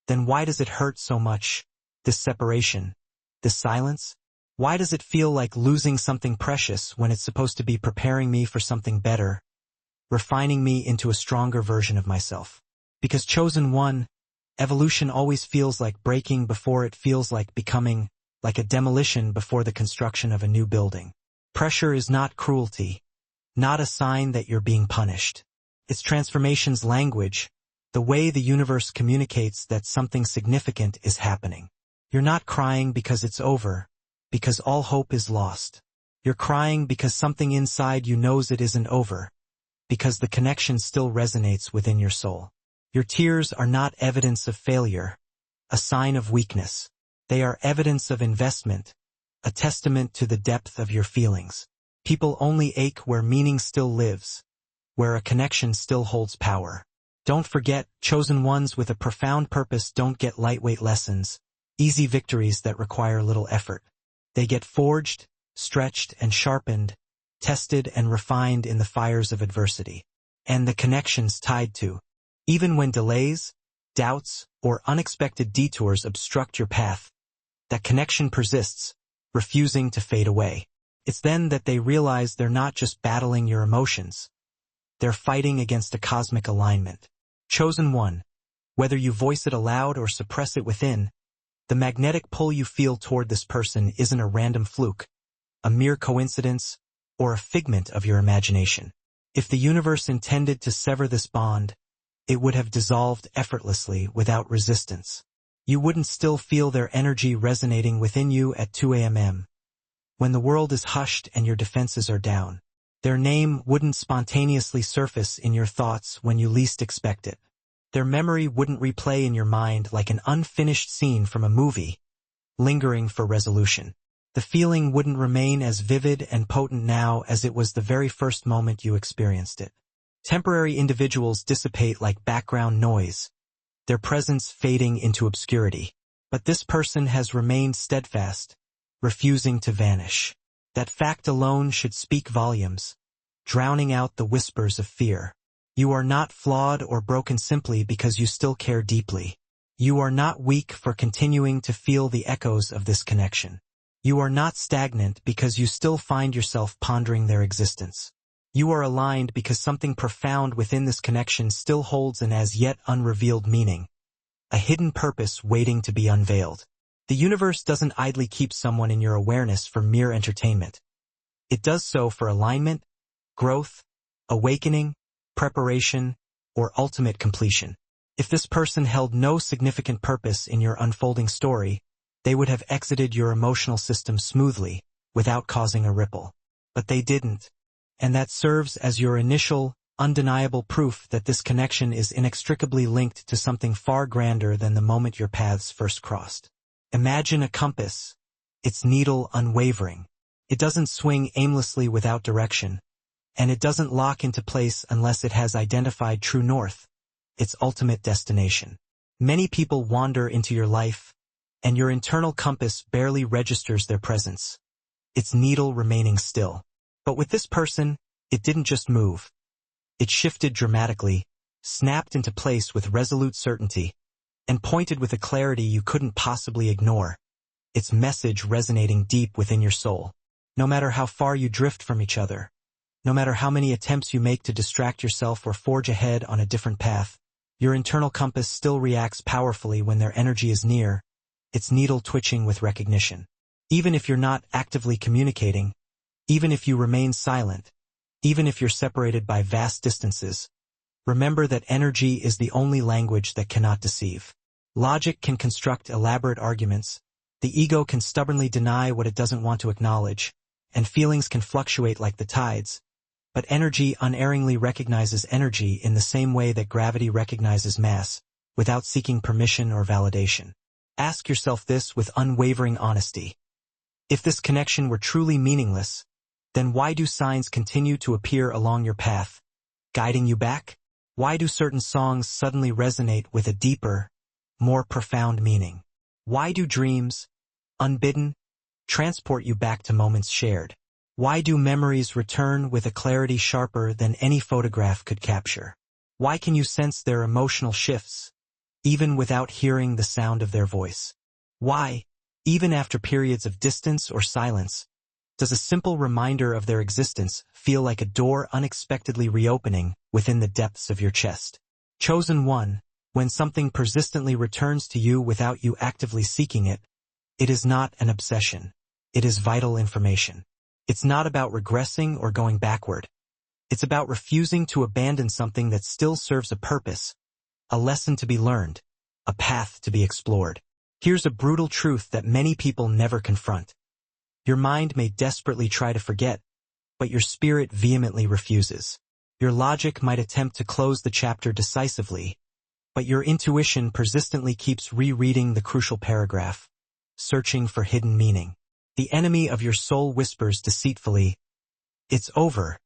then why does it hurt so much, this separation, this silence? Why does it feel like losing something precious when it's supposed to be preparing me for something better, refining me into a stronger version of myself? Because Chosen One, evolution always feels like breaking before it feels like becoming, like a demolition before the construction of a new building. Pressure is not cruelty, not a sign that you're being punished. It's transformation's language, the way the universe communicates that something significant is happening. You're not crying because it's over, because all hope is lost. You're crying because something inside you knows it isn't over, because the connection still resonates within your soul. Your tears are not evidence of failure, a sign of weakness. They are evidence of investment, a testament to the depth of your feelings. People only ache where meaning still lives, where a connection still holds power. Don't forget, chosen ones with a profound purpose don't get lightweight lessons, easy victories that require little effort. They get forged, stretched, and sharpened, tested and refined in the fires of adversity. And the connections tied to. Even when delays, doubts, or unexpected detours obstruct your path, that connection persists, refusing to fade away. It's then that they realize they're not just battling your emotions. They're fighting against a cosmic alignment. Chosen One, whether you voice it aloud or suppress it within, the magnetic pull you feel toward this person isn't a random fluke, a mere coincidence, or a figment of your imagination. If the universe intended to sever this bond, it would have dissolved effortlessly without resistance. You wouldn't still feel their energy resonating within you at 2 a.m. when the world is hushed and your defenses are down. Their name wouldn't spontaneously surface in your thoughts when you least expect it. Their memory wouldn't replay in your mind like an unfinished scene from a movie, lingering for resolution. The feeling wouldn't remain as vivid and potent now as it was the very first moment you experienced it. Temporary individuals dissipate like background noise, their presence fading into obscurity. But this person has remained steadfast, refusing to vanish. That fact alone should speak volumes, drowning out the whispers of fear. You are not flawed or broken simply because you still care deeply. You are not weak for continuing to feel the echoes of this connection. You are not stagnant because you still find yourself pondering their existence. You are aligned because something profound within this connection still holds an as yet unrevealed meaning, a hidden purpose waiting to be unveiled. The universe doesn't idly keep someone in your awareness for mere entertainment. It does so for alignment, growth, awakening, preparation, or ultimate completion. If this person held no significant purpose in your unfolding story, they would have exited your emotional system smoothly, without causing a ripple. But they didn't, and that serves as your initial, undeniable proof that this connection is inextricably linked to something far grander than the moment your paths first crossed. Imagine a compass, its needle unwavering. It doesn't swing aimlessly without direction, and it doesn't lock into place unless it has identified true north, its ultimate destination. Many people wander into your life, and your internal compass barely registers their presence, its needle remaining still. But with this person, it didn't just move. It shifted dramatically, snapped into place with resolute certainty, and pointed with a clarity you couldn't possibly ignore, its message resonating deep within your soul. No matter how far you drift from each other, no matter how many attempts you make to distract yourself or forge ahead on a different path, your internal compass still reacts powerfully when their energy is near, its needle twitching with recognition. Even if you're not actively communicating, even if you remain silent, even if you're separated by vast distances, remember that energy is the only language that cannot deceive. Logic can construct elaborate arguments, the ego can stubbornly deny what it doesn't want to acknowledge, and feelings can fluctuate like the tides, but energy unerringly recognizes energy in the same way that gravity recognizes mass, without seeking permission or validation. Ask yourself this with unwavering honesty. If this connection were truly meaningless, then why do signs continue to appear along your path, guiding you back? Why do certain songs suddenly resonate with a deeper, more profound meaning? Why do dreams, unbidden, transport you back to moments shared? Why do memories return with a clarity sharper than any photograph could capture? Why can you sense their emotional shifts, even without hearing the sound of their voice? Why, even after periods of distance or silence, does a simple reminder of their existence feel like a door unexpectedly reopening within the depths of your chest? Chosen one, when something persistently returns to you without you actively seeking it, it is not an obsession. It is vital information. It's not about regressing or going backward. It's about refusing to abandon something that still serves a purpose, a lesson to be learned, a path to be explored. Here's a brutal truth that many people never confront. Your mind may desperately try to forget, but your spirit vehemently refuses. Your logic might attempt to close the chapter decisively, but your intuition persistently keeps rereading the crucial paragraph, searching for hidden meaning. The enemy of your soul whispers deceitfully, "It's over.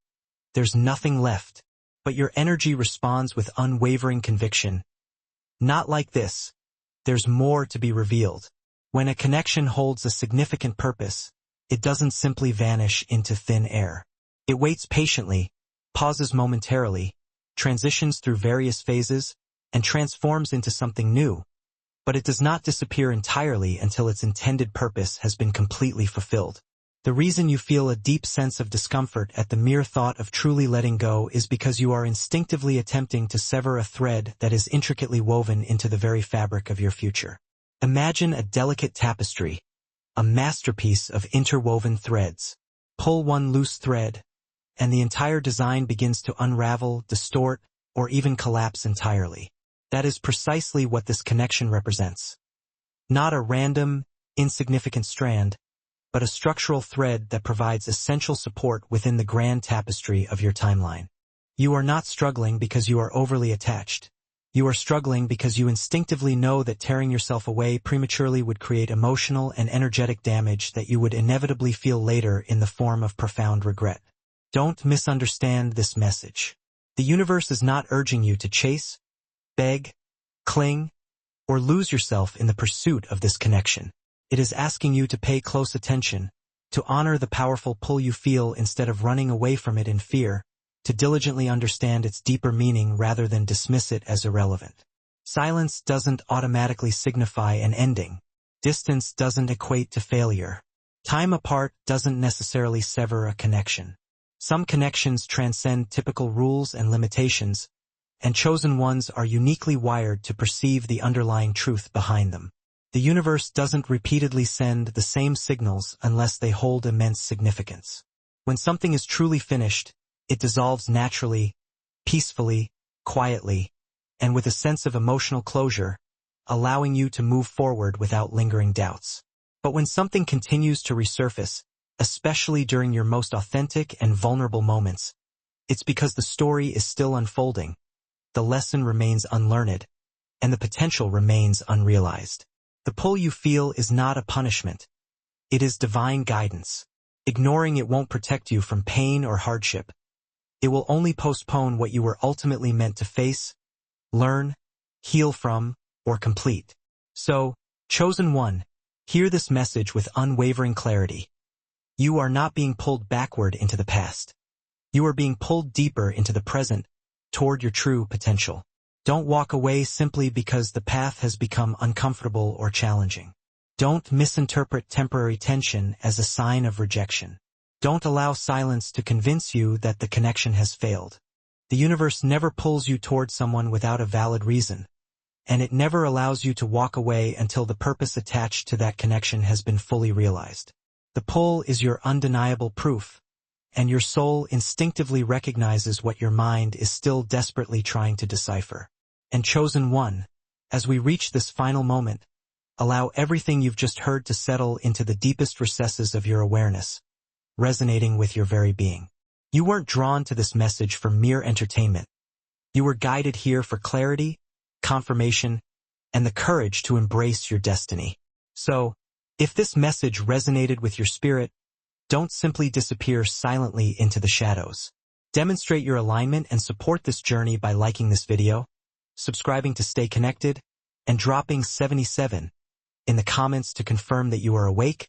There's nothing left." But your energy responds with unwavering conviction. Not like this. There's more to be revealed. When a connection holds a significant purpose, it doesn't simply vanish into thin air. It waits patiently, pauses momentarily, transitions through various phases, and transforms into something new. But it does not disappear entirely until its intended purpose has been completely fulfilled. The reason you feel a deep sense of discomfort at the mere thought of truly letting go is because you are instinctively attempting to sever a thread that is intricately woven into the very fabric of your future. Imagine a delicate tapestry, a masterpiece of interwoven threads. Pull one loose thread, and the entire design begins to unravel, distort, or even collapse entirely. That is precisely what this connection represents. Not a random, insignificant strand, but a structural thread that provides essential support within the grand tapestry of your timeline. You are not struggling because you are overly attached. You are struggling because you instinctively know that tearing yourself away prematurely would create emotional and energetic damage that you would inevitably feel later in the form of profound regret. Don't misunderstand this message. The universe is not urging you to chase, beg, cling, or lose yourself in the pursuit of this connection. It is asking you to pay close attention, to honor the powerful pull you feel instead of running away from it in fear, to diligently understand its deeper meaning rather than dismiss it as irrelevant. Silence doesn't automatically signify an ending. Distance doesn't equate to failure. Time apart doesn't necessarily sever a connection. Some connections transcend typical rules and limitations, and chosen ones are uniquely wired to perceive the underlying truth behind them. The universe doesn't repeatedly send the same signals unless they hold immense significance. When something is truly finished, it dissolves naturally, peacefully, quietly, and with a sense of emotional closure, allowing you to move forward without lingering doubts. But when something continues to resurface, especially during your most authentic and vulnerable moments, it's because the story is still unfolding, the lesson remains unlearned, and the potential remains unrealized. The pull you feel is not a punishment. It is divine guidance. Ignoring it won't protect you from pain or hardship. It will only postpone what you were ultimately meant to face, learn, heal from, or complete. So, chosen one, hear this message with unwavering clarity. You are not being pulled backward into the past. You are being pulled deeper into the present, toward your true potential. Don't walk away simply because the path has become uncomfortable or challenging. Don't misinterpret temporary tension as a sign of rejection. Don't allow silence to convince you that the connection has failed. The universe never pulls you toward someone without a valid reason, and it never allows you to walk away until the purpose attached to that connection has been fully realized. The pull is your undeniable proof, and your soul instinctively recognizes what your mind is still desperately trying to decipher. And chosen one, as we reach this final moment, allow everything you've just heard to settle into the deepest recesses of your awareness, resonating with your very being. You weren't drawn to this message for mere entertainment. You were guided here for clarity, confirmation, and the courage to embrace your destiny. So, if this message resonated with your spirit, don't simply disappear silently into the shadows. Demonstrate your alignment and support this journey by liking this video, subscribing to stay connected, and dropping 77 in the comments to confirm that you are awake,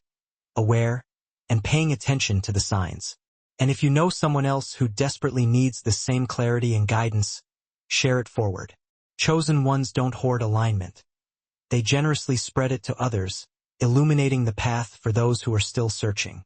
aware, and paying attention to the signs. And if you know someone else who desperately needs the same clarity and guidance, share it forward. Chosen ones don't hoard alignment. They generously spread it to others, illuminating the path for those who are still searching.